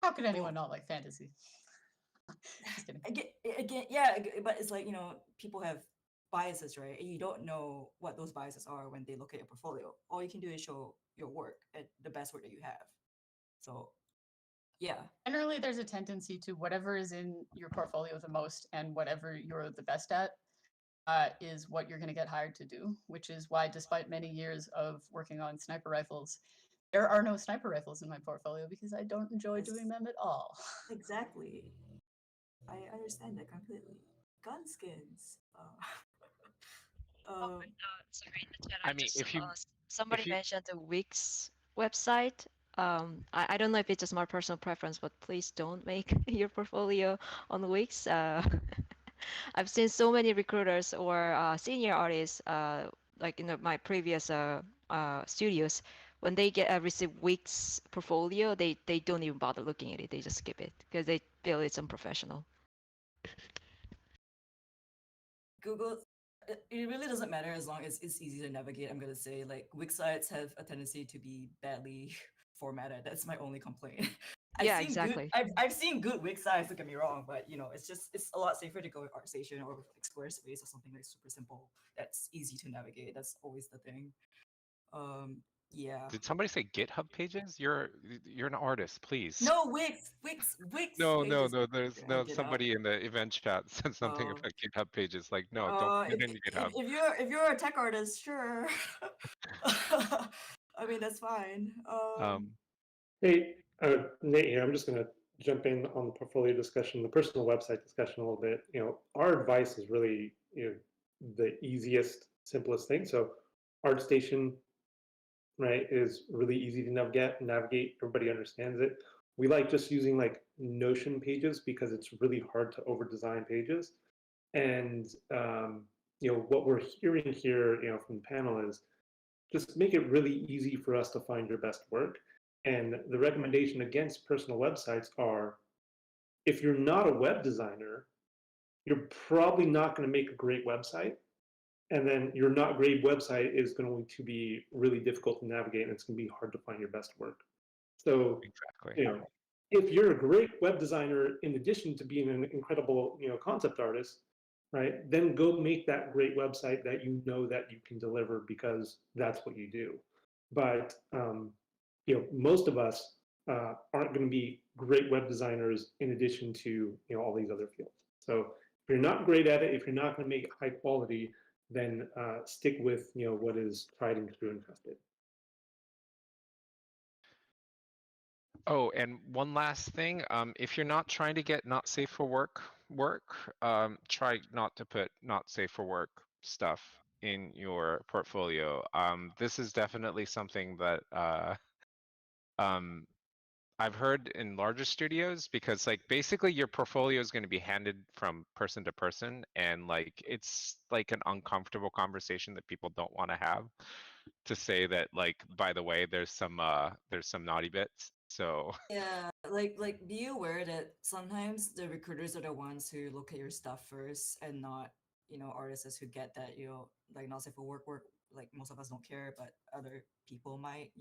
How could anyone not like fantasy? Just kidding.
Again, yeah, but it's like, people have biases, right? And you don't know what those biases are when they look at your portfolio. All you can do is show your work at the best work that you have. So, yeah.
Generally, there's a tendency to whatever is in your portfolio the most and whatever you're the best at is what you're going to get hired to do, which is why, despite many years of working on sniper rifles, there are no sniper rifles in my portfolio because I don't enjoy doing them at all.
Exactly. I understand that completely. Gun skins.
Sorry, in the chat,
I mean, if you
somebody
if you
mentioned the Wix website. I don't know if it's just my personal preference, but please don't make your portfolio on Wix. I've seen so many recruiters or senior artists, like in my previous studios, when they get receive Wix portfolio, they don't even bother looking at it. They just skip it because they feel it's unprofessional.
Google, it really doesn't matter as long as it's easy to navigate. I'm gonna say like Wix sites have a tendency to be badly formatted. That's my only complaint.
Yeah, exactly.
I've seen good Wix sites. Don't get me wrong, but it's a lot safer to go with ArtStation or with like Squarespace or something that's super simple. That's easy to navigate. That's always the thing. Yeah.
did somebody say GitHub pages? You're an artist, please.
No, Wix
No, no,
pages.
no. There's
Yeah,
no
GitHub.
somebody in the event chat said something
Oh.
about GitHub pages. Like, no, don't put it in GitHub.
If you're a tech artist, sure. I mean, that's fine.
Hey, Nate here. I'm just going to jump in on the portfolio discussion, the personal website discussion a little bit. Our advice is really, the easiest, simplest thing. So, ArtStation, right, is really easy to navigate. Everybody understands it. We like just using like Notion pages because it's really hard to over design pages. And what we're hearing here, from the panel is just make it really easy for us to find your best work. And the recommendation against personal websites are, if you're not a web designer, you're probably not going to make a great website. And then your not great website is going to be really difficult to navigate, and it's going to be hard to find your best work. So,
Exactly.
if you're a great web designer, in addition to being an incredible, concept artist, right, then go make that great website that you know that you can deliver because that's what you do. But most of us aren't going to be great web designers in addition to all these other fields. So if you're not great at it, if you're not going to make it high quality, then stick with what is tried and true and trusted.
Oh, and one last thing. If you're not trying to get not safe for work, try not to put not safe for work stuff in your portfolio. This is definitely something that I've heard in larger studios, because like basically your portfolio is going to be handed from person to person, and like it's like an uncomfortable conversation that people don't want to have, to say that, like, by the way, there's some naughty bits. So
Yeah, like be aware that sometimes the recruiters are the ones who look at your stuff first and not, artists who get that, like not safe for work, like most of us don't care, but other people might,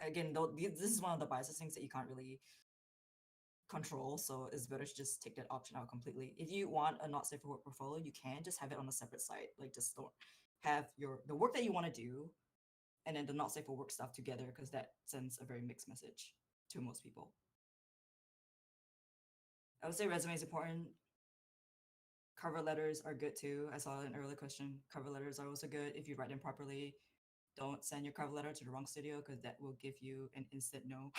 Again, though this is one of the biases things that you can't really control, so it's better to just take that option out completely. If you want a not safe for work portfolio, you can just have it on a separate site. Like just don't have the work that you want to do and then the not safe for work stuff together, because that sends a very mixed message to most people. I would say resume is important. Cover letters are good too. I saw an earlier question. Cover letters are also good if you write them properly. Don't send your cover letter to the wrong studio because that will give you an instant no.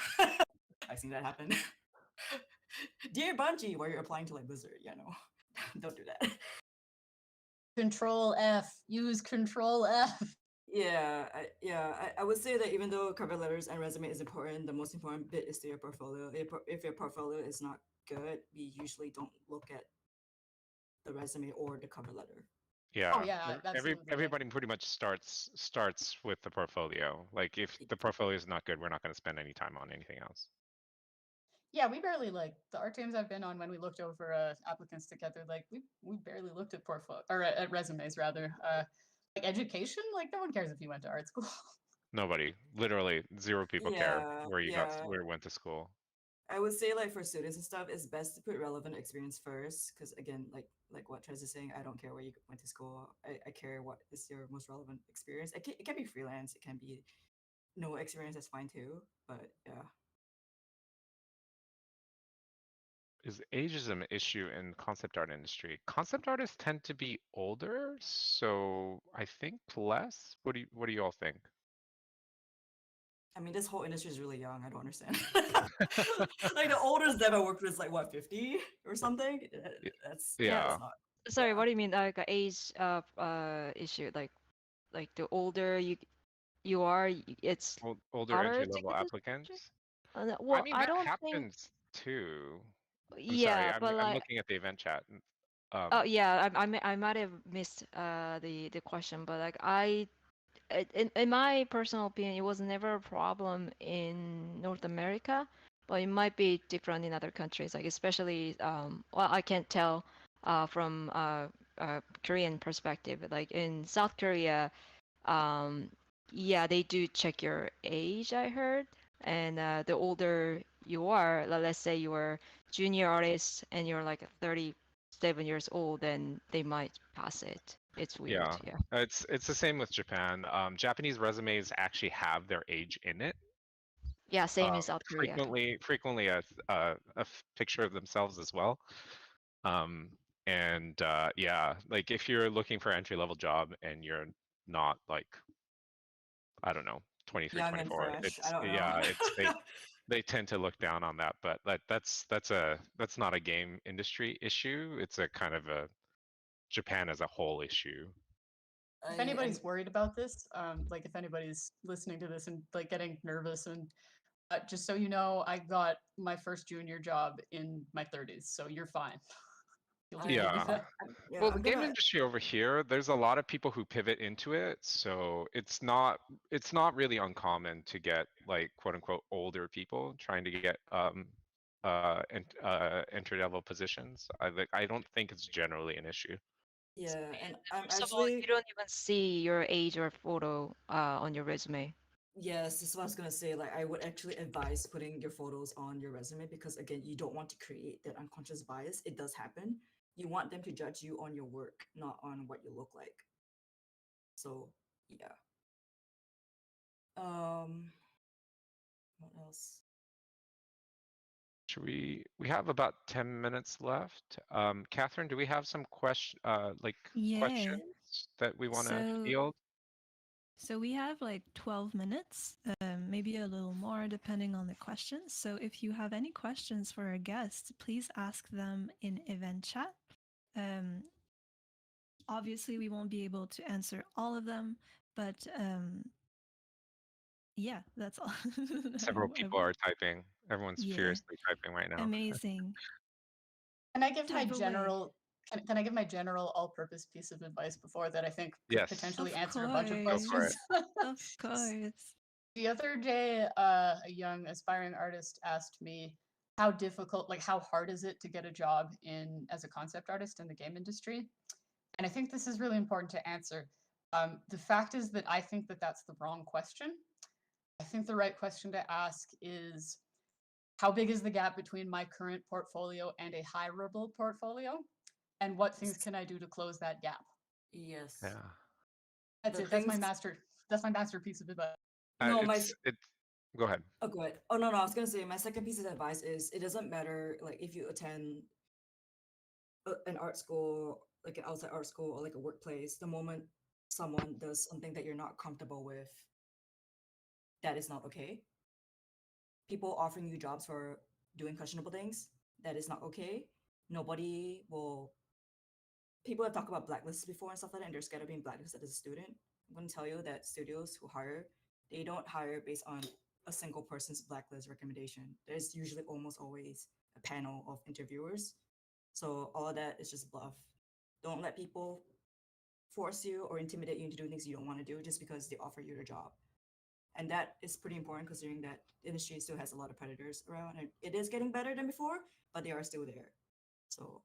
I've seen that happen. Dear Bungie, where you're applying to like Blizzard, don't do that.
Control F. Use Control F.
Yeah, I would say that even though cover letters and resume is important, the most important bit is to your portfolio. If your portfolio is not good, we usually don't look at the resume or the cover letter.
Yeah.
Oh yeah, absolutely. Yeah.
Everybody pretty much starts with the portfolio. Like if the portfolio is not good, we're not going to spend any time on anything else.
Yeah, we barely like the art teams I've been on when we looked over applicants together. Like we barely looked at portfolio or at resumes rather. Like education, like no one cares if you went to art school.
Nobody, literally zero people care
Yeah,
where you
yeah.
where you went to school.
I would say like for students and stuff, it's best to put relevant experience first. Because again, like what Trez is saying, I don't care where you went to school. I care what is your most relevant experience. It can be freelance. It can be no experience. That's fine too. But yeah.
Is ageism an issue in concept art industry? Concept artists tend to be older, so I think less. What do you all think?
I mean, this whole industry is really young. I don't understand. Like the oldest dev I worked with is like what 50 or something. That's
Yeah.
it's not.
Sorry,
Yeah.
what do you mean like a age issue? Like the older you are, it's
Older
harder
entry
to
level
get this
applicants.
industry?
I
Well,
mean
I
that
don't think.
happens too. I'm sorry.
Yeah, but
I'm
like,
looking at the event chat.
oh yeah, I might have missed the question, but like in my personal opinion, it was never a problem in North America, but it might be different in other countries. Like especially, well, I can't tell from Korean perspective. Like in South Korea, um, yeah, they do check your age, I heard. And the older you are, let's say you are junior artist and you're like 37 years old, then they might pass it. It's weird,
Yeah,
yeah.
it's the same with Japan. Japanese resumes actually have their age in it.
Yeah, same in South Korea.
Frequently a picture of themselves as well. Um, and yeah, like if you're looking for entry level job and you're not like, I don't know, 23,
Young and
24,
fresh. I
it's
don't know.
yeah, it's they tend to look down on that, but that's not a game industry issue. It's a kind of a Japan as a whole issue.
If
I'm
anybody's worried about this, like if anybody's listening to this and like getting nervous, and just so you know, I got my first junior job in my 30s, so you're fine. You'll be
Yeah.
fine.
yeah.
Well, the
I'm
game
gonna
industry over here, there's a lot of people who pivot into it, so it's not really uncommon to get like quote unquote older people trying to get entry level positions. I don't think it's generally an issue.
yeah, and I'm
First of all,
actually
you don't even see your age or photo on your resume.
yes, this is what I was gonna say. Like I would actually advise putting your photos on your resume because again, you don't want to create that unconscious bias. It does happen. You want them to judge you on your work, not on what you look like. So yeah. What else?
Should we have about 10 minutes left. Catherine, do we have some
Yeah.
questions that we want to
So
field?
so we have like 12 minutes, maybe a little more depending on the questions. So if you have any questions for our guests, please ask them in event chat. Um, obviously, we won't be able to answer all of them, but yeah, that's all.
Several people are typing. Everyone's
Yeah,
furiously typing right now.
amazing.
Can I give my
Type away.
general can I give my general all-purpose piece of advice before that I think could
Yes,
potentially
Of
answer a bunch of
go for it.
questions?
course. Of course.
The other day, a young aspiring artist asked me how difficult, like how hard is it to get a job in as a concept artist in the game industry? And I think this is really important to answer. The fact is that I think that that's the wrong question. I think the right question to ask is how big is the gap between my current portfolio and a hireable portfolio? And what things can I do to close that gap?
Yes.
Yeah.
That's
The
it. That's my
things
masterpiece of advice.
no, my
It's go ahead.
oh go ahead. Oh no, I was gonna say my second piece of advice is it doesn't matter like if you attend an art school, like an outside art school or like a workplace, the moment someone does something that you're not comfortable with, that is not okay. People offering you jobs for doing questionable things, that is not okay. Nobody will. People have talked about blacklists before and stuff like that, and they're scared of being blacklisted as a student. I'm going to tell you that studios who hire, they don't hire based on a single person's blacklist recommendation. There's usually almost always a panel of interviewers. So all of that is just bluff. Don't let people force you or intimidate you into doing things you don't want to do just because they offer you the job. And that is pretty important considering that the industry still has a lot of predators around, and it is getting better than before, but they are still there. So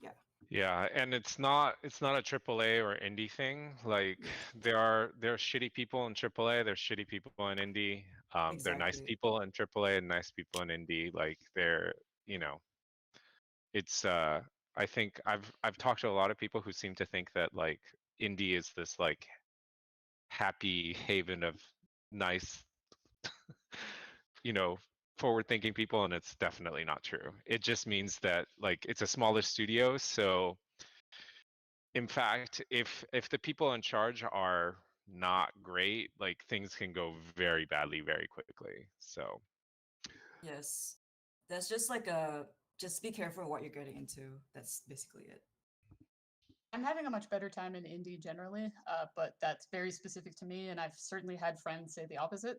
yeah.
Yeah, and it's not a AAA or indie thing. Like
Yeah,
there are shitty people in AAA, there's shitty people in indie. There are nice
exactly.
people in AAA and nice people in indie. Like you know, it's I think I've talked to a lot of people who seem to think that like indie is this like happy haven of nice, you know, forward thinking people, and it's definitely not true. It just means that like it's a smaller studio, so in fact, if the people in charge are not great, like things can go very badly very quickly. So
Yes. That's just like a just be careful what you're getting into. That's basically it.
I'm having a much better time in indie generally, but that's very specific to me, and I've certainly had friends say the opposite.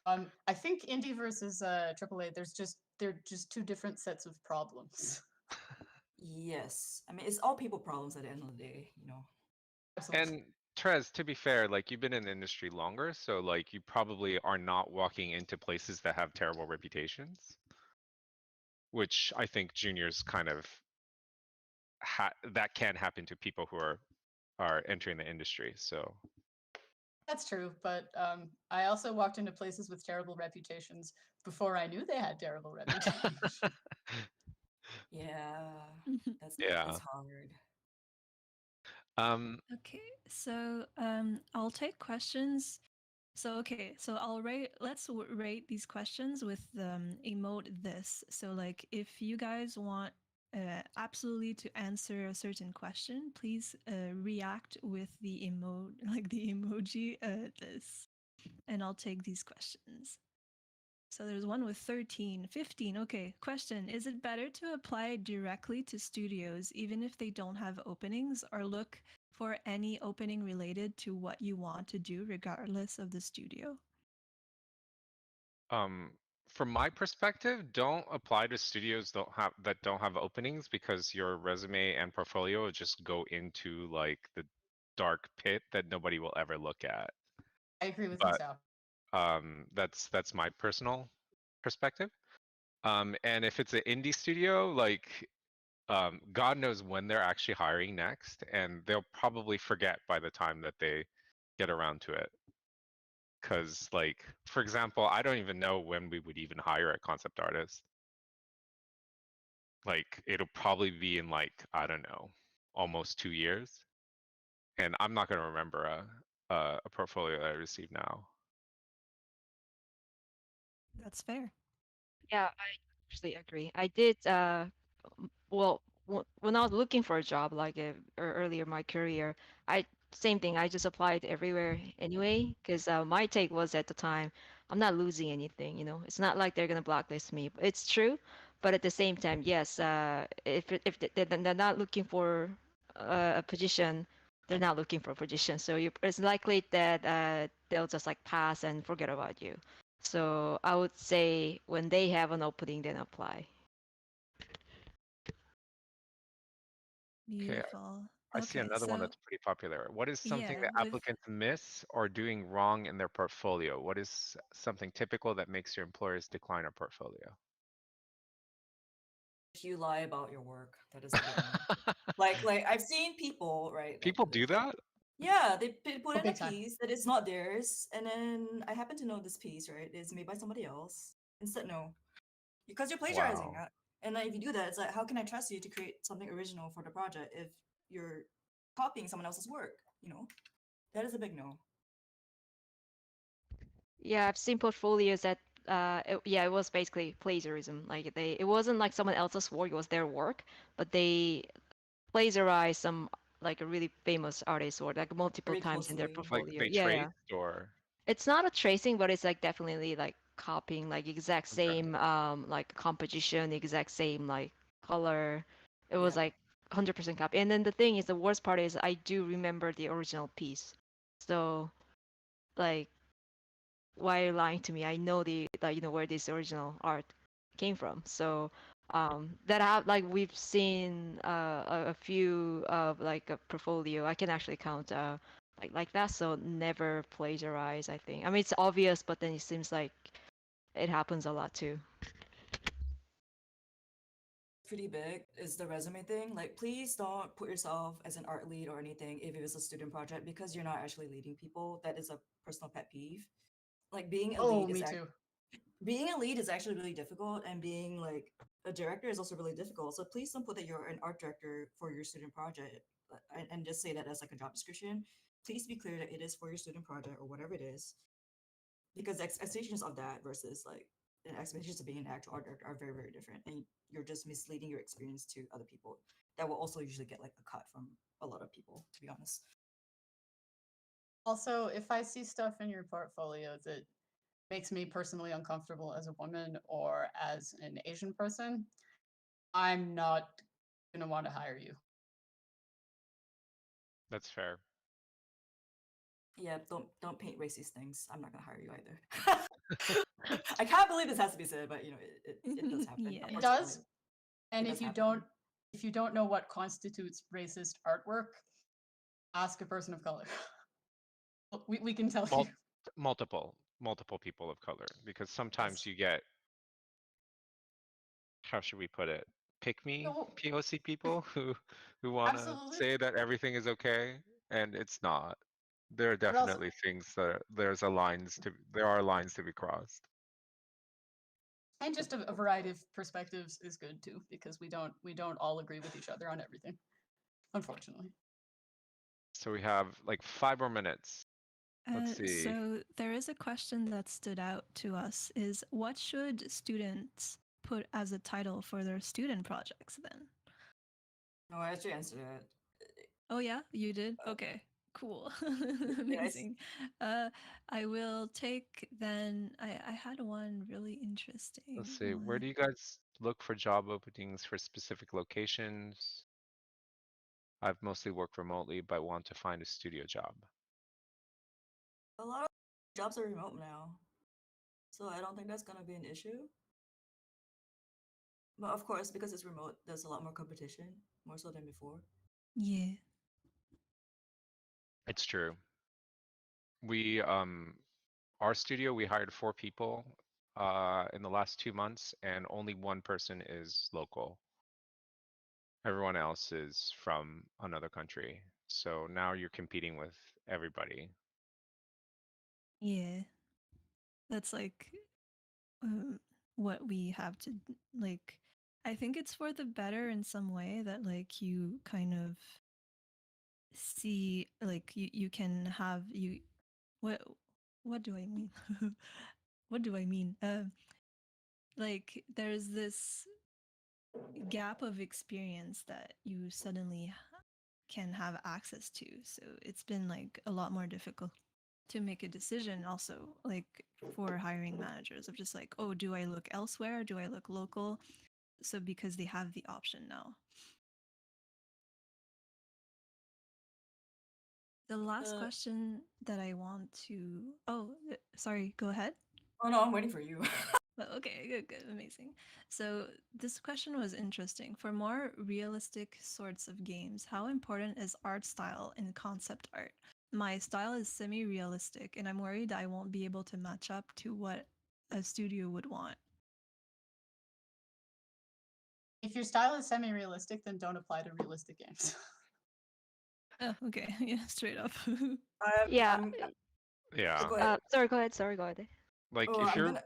I think indie versus AAA, they're just two different sets of problems.
Yes. I mean, it's all people problems at the end of the day, you know.
Absolutely.
and Trez, to be fair, like you've been in the industry longer, so like you probably are not walking into places that have terrible reputations, which I think juniors kind of that can happen to people who are entering the industry. So
That's true, but I also walked into places with terrible reputations before I knew they had terrible reputations.
Yeah.
yeah.
That's hard.
Okay, so I'll take questions. So okay, so let's rate these questions with emote this. So like if you guys want absolutely to answer a certain question, please react with the emote like the emoji this, and I'll take these questions. So there's one with 13, 15. Okay, question. Is it better to apply directly to studios even if they don't have openings, or look for any opening related to what you want to do regardless of the studio?
Um, from my perspective, don't apply to studios that don't have openings, because your resume and portfolio will just go into like the dark pit that nobody will ever look at.
I agree with you,
But
Sal.
that's my personal perspective. And if it's an indie studio, like God knows when they're actually hiring next, and they'll probably forget by the time that they get around to it. Because, like, for example, I don't even know when we would even hire a concept artist. Like, it'll probably be in like, I don't know, almost 2 years, and I'm not gonna remember a portfolio that I received now.
That's fair.
Yeah, I actually agree. I did well when I was looking for a job like earlier in my career, I same thing. I just applied everywhere anyway because my take was at the time I'm not losing anything. It's not like they're gonna blacklist me. It's true, but at the same time, yes. If they're not looking for a position, they're not looking for a position. So it's likely that they'll just like pass and forget about you. So I would say when they have an opening, then apply.
Okay,
Beautiful.
I see
Okay,
another one
so
that's pretty popular. What is something
yeah,
that
with
applicants miss or doing wrong in their portfolio? What is something typical that makes your employers decline a portfolio?
If you lie about your work, that is a big no. Like I've seen people, right?
People do that?
Yeah, they put
Oh,
in a
big time.
piece that is not theirs, and then I happen to know this piece, right, is made by somebody else. Instead, no, because you're plagiarizing.
Wow.
And then if you do that, it's like, how can I trust you to create something original for the project if you're copying someone else's work? You know, that is a big no.
Yeah, I've seen portfolios that yeah, it was basically plagiarism. Like it wasn't like someone else's work, it was their work, but they plagiarized some like a really famous artist or like multiple
Very
times in their
closely.
Like
portfolio.
they
Yeah, yeah.
traced or
It's not a tracing, but it's like definitely like copying, like exact
okay.
same like composition, exact same like color. It was
Yep.
like 100% copy. And then the thing is, the worst part is I do remember the original piece. So like, why are you lying to me? I know the like where this original art came from. So that have like we've seen a few of like a portfolio. I can actually count like that. So never plagiarize. I think. I mean, it's obvious, but then it seems like it happens a lot too.
Pretty big is the resume thing. Like, please don't put yourself as an art lead or anything if it is a student project because you're not actually leading people. That is a personal pet peeve. Like
Oh, me too.
being a lead is actually really difficult, and being like a director is also really difficult. So please don't put that you're an art director for your student project and just say that as like a job description. Please be clear that it is for your student project or whatever it is, because the expectations of that versus like the expectations of being an actual art director are very, very different, and you're just misleading your experience to other people that will also usually get like a cut from a lot of people, to be honest.
Also, if I see stuff in your portfolio that makes me personally uncomfortable as a woman or as an Asian person, I'm not going to want to hire you.
That's fair.
Yeah, don't paint racist things. I'm not gonna hire you either. I can't believe this has to be said, but you know it does happen.
Yeah.
It does. And
It
if
does
you
happen.
don't know what constitutes racist artwork, ask a person of color. We can tell you.
Multiple people of color, because sometimes
Yes.
you get, how should we put it, pick me
No,
POC people who want to
absolutely.
say that everything is okay, and it's not. There are
But also,
definitely things that there are lines to be crossed.
and just a variety of perspectives is good too, because we don't all agree with each other on everything, unfortunately.
So we have like 5 more minutes. Let's see.
So there is a question that stood out to us is what should students put as a title for their student projects then?
No, I actually answered that.
Oh yeah, you did?
Uh,
Okay. Cool.
Did I s-
Amazing. I will take then I had one really interesting
Let's see. Where
one.
do you guys look for job openings for specific locations? I've mostly worked remotely, but want to find a studio job.
A lot of jobs are remote now, so I don't think that's gonna be an issue. But of course, because it's remote, there's a lot more competition, more so than before.
Yeah.
It's true. We our studio, we hired 4 people in the last 2 months, and only one person is local. Everyone else is from another country. So now you're competing with everybody.
Yeah. That's like what we have to like I think it's for the better in some way that like you kind of see like you can have you what what do I mean? What do I mean? Like there's this gap of experience that you suddenly can have access to. So it's been like a lot more difficult to make a decision also like for hiring managers of just like, oh, do I look elsewhere? Do I look local? So because they have the option now. The last
Uh,
question that I want to sorry, go ahead.
oh no, I'm waiting for you.
Well, okay, good, amazing. So this question was interesting. For more realistic sorts of games, how important is art style in concept art? My style is semi-realistic, and I'm worried I won't be able to match up to what a studio would want.
If your style is semi-realistic, then don't apply to realistic games.
Oh, okay, yeah, straight up.
Yeah.
I'm
Yeah.
go ahead.
Sorry. Go ahead. Sorry. Go ahead.
Like
Oh,
if
I'm
you're
gonna.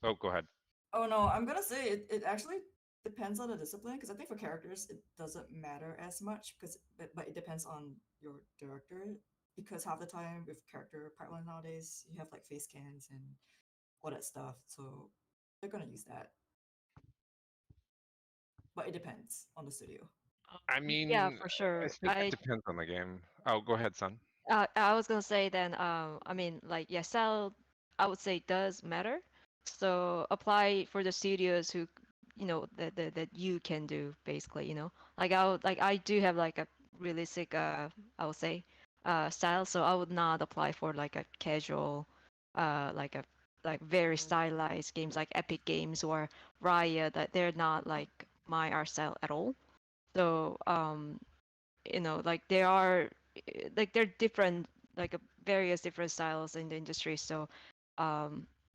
oh, go ahead.
Oh no, I'm gonna say it actually depends on the discipline, because I think for characters it doesn't matter as much because but it depends on your director, because half the time with character pipeline nowadays you have like face scans and all that stuff, so they're gonna use that. But it depends on the studio.
I
Yeah,
mean,
for
I
sure.
think it depends on the game. Oh, go ahead, son.
I was gonna say then, I mean, like, yeah, style, I would say does matter. So apply for the studios who, that you can do basically, like I do have like a realistic, I would say, style. So I would not apply for like a casual, like a like very stylized games like Epic Games or Riot, that they're not like my art style at all. So like they are like they're different, like various different styles in the industry. So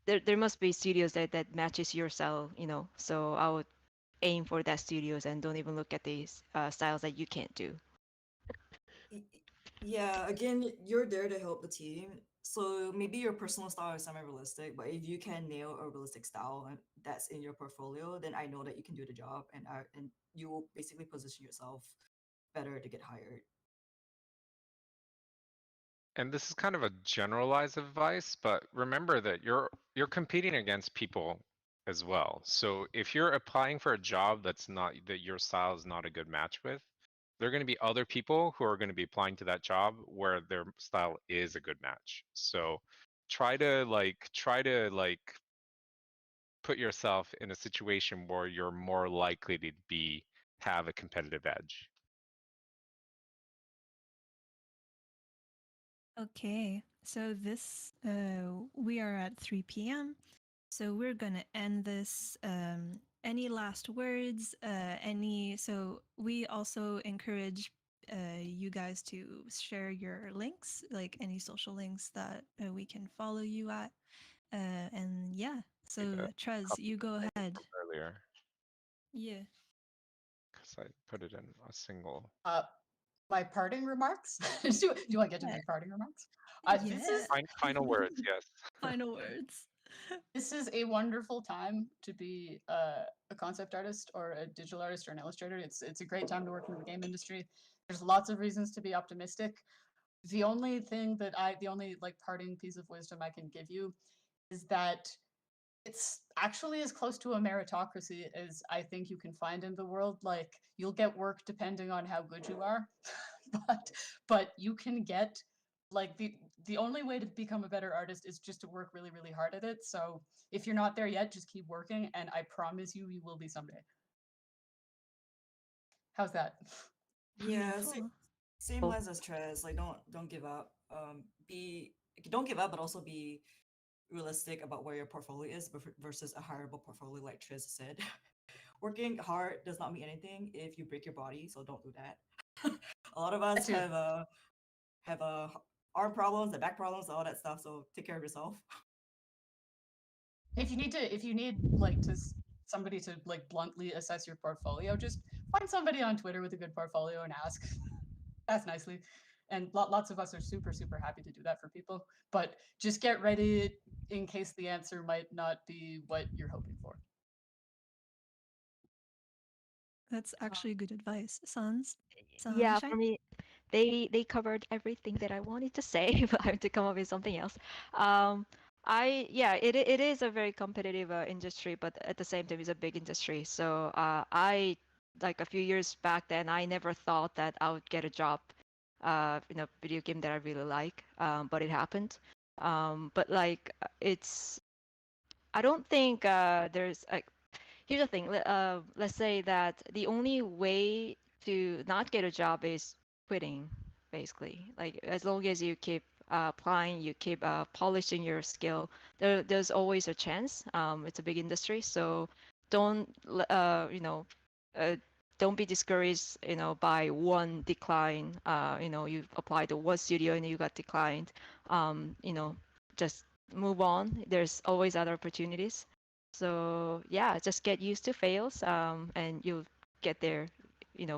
there must be studios that matches your style, So I would aim for that studios and don't even look at these styles that you can't do.
Yeah, again, you're there to help the team. So maybe your personal style is semi-realistic, but if you can nail a realistic style that's in your portfolio, then I know that you can do the job, and you will basically position yourself better to get hired.
And this is kind of a generalized advice, but remember that you're competing against people as well. So if you're applying for a job that your style is not a good match with, there are going to be other people who are going to be applying to that job where their style is a good match. So try to put yourself in a situation where you're more likely to have a competitive edge.
Okay, so we are at 3 p.m. So we're gonna end this. Any last words? So we also encourage you guys to share your links, like any social links that we can follow you at. And yeah, so
Like a
Trez,
copy
you go ahead.
earlier
Yeah.
because I put it in a single.
My parting remarks. do you want to get to
Yeah.
my parting remarks?
Yeah.
This is
Final words, yes.
Final words.
this is a wonderful time to be a concept artist or a digital artist or an illustrator. It's a great time to work in the game industry. There's lots of reasons to be optimistic. The only like parting piece of wisdom I can give you is that it's actually as close to a meritocracy as I think you can find in the world. Like you'll get work depending on how good you are, but you can get like the only way to become a better artist is just to work really really hard at it. So if you're not there yet, just keep working, and I promise you, you will be someday. How's that?
Yeah,
Beautiful.
same lines as Trez. Like, don't give up. Don't give up, but also be realistic about where your portfolio is versus a hireable portfolio, like Trez said. Working hard does not mean anything if you break your body, so don't do that. A lot of
That
us
too.
have arm problems, the back problems, all that stuff. So take care of yourself.
If you need like somebody to like bluntly assess your portfolio, just find somebody on Twitter with a good portfolio and ask nicely. And lots of us are super super happy to do that for people, but just get ready in case the answer might not be what you're hoping for.
That's actually good advice.
Yeah,
Sunshine?
for me, they covered everything that I wanted to say, but I have to come up with something else. It is a very competitive industry, but at the same time, it's a big industry. So I like a few years back then, I never thought that I would get a job in a video game that I really like, but it happened. But like it's I don't think there's like here's the thing. Let's say that the only way to not get a job is quitting, basically. Like as long as you keep applying, you keep polishing your skill, there's always a chance. It's a big industry, so don't uh, don't be discouraged, by one decline. You've applied to one studio and you got declined. Just move on. There's always other opportunities. So yeah, just get used to fails, and you'll get there,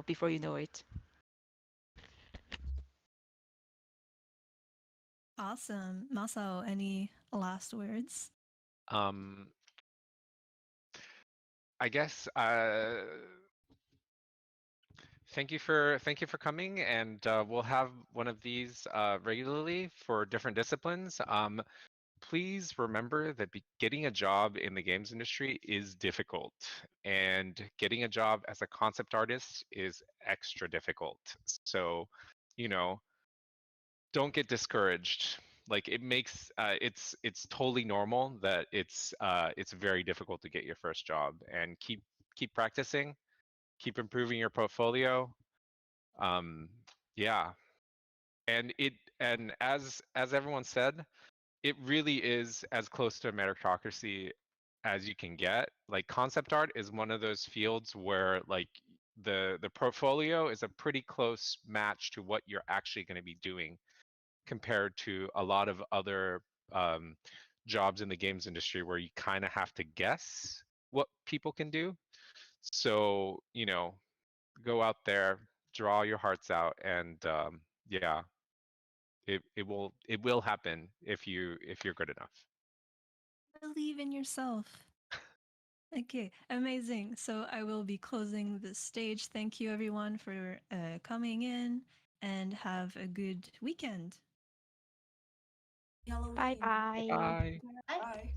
before you know it.
Awesome. Masao, any last words?
Um, I guess thank you for coming, and we'll have one of these regularly for different disciplines. Please remember that getting a job in the games industry is difficult, and getting a job as a concept artist is extra difficult. So, you know, don't get discouraged. Like it makes it's totally normal that it's very difficult to get your first job, and keep practicing, keep improving your portfolio. Um, yeah, and as everyone said, it really is as close to a meritocracy as you can get. Like concept art is one of those fields where like the portfolio is a pretty close match to what you're actually going to be doing compared to a lot of other um, jobs in the games industry where you kind of have to guess what people can do. So, you know, go out there, draw your hearts out, and yeah, it will happen if you're good enough.
Believe in yourself. Okay, amazing. So I will be closing the stage. Thank you, everyone, for coming in, and have a good weekend.
Halloween.
Bye bye.
Bye.
Bye.
Bye.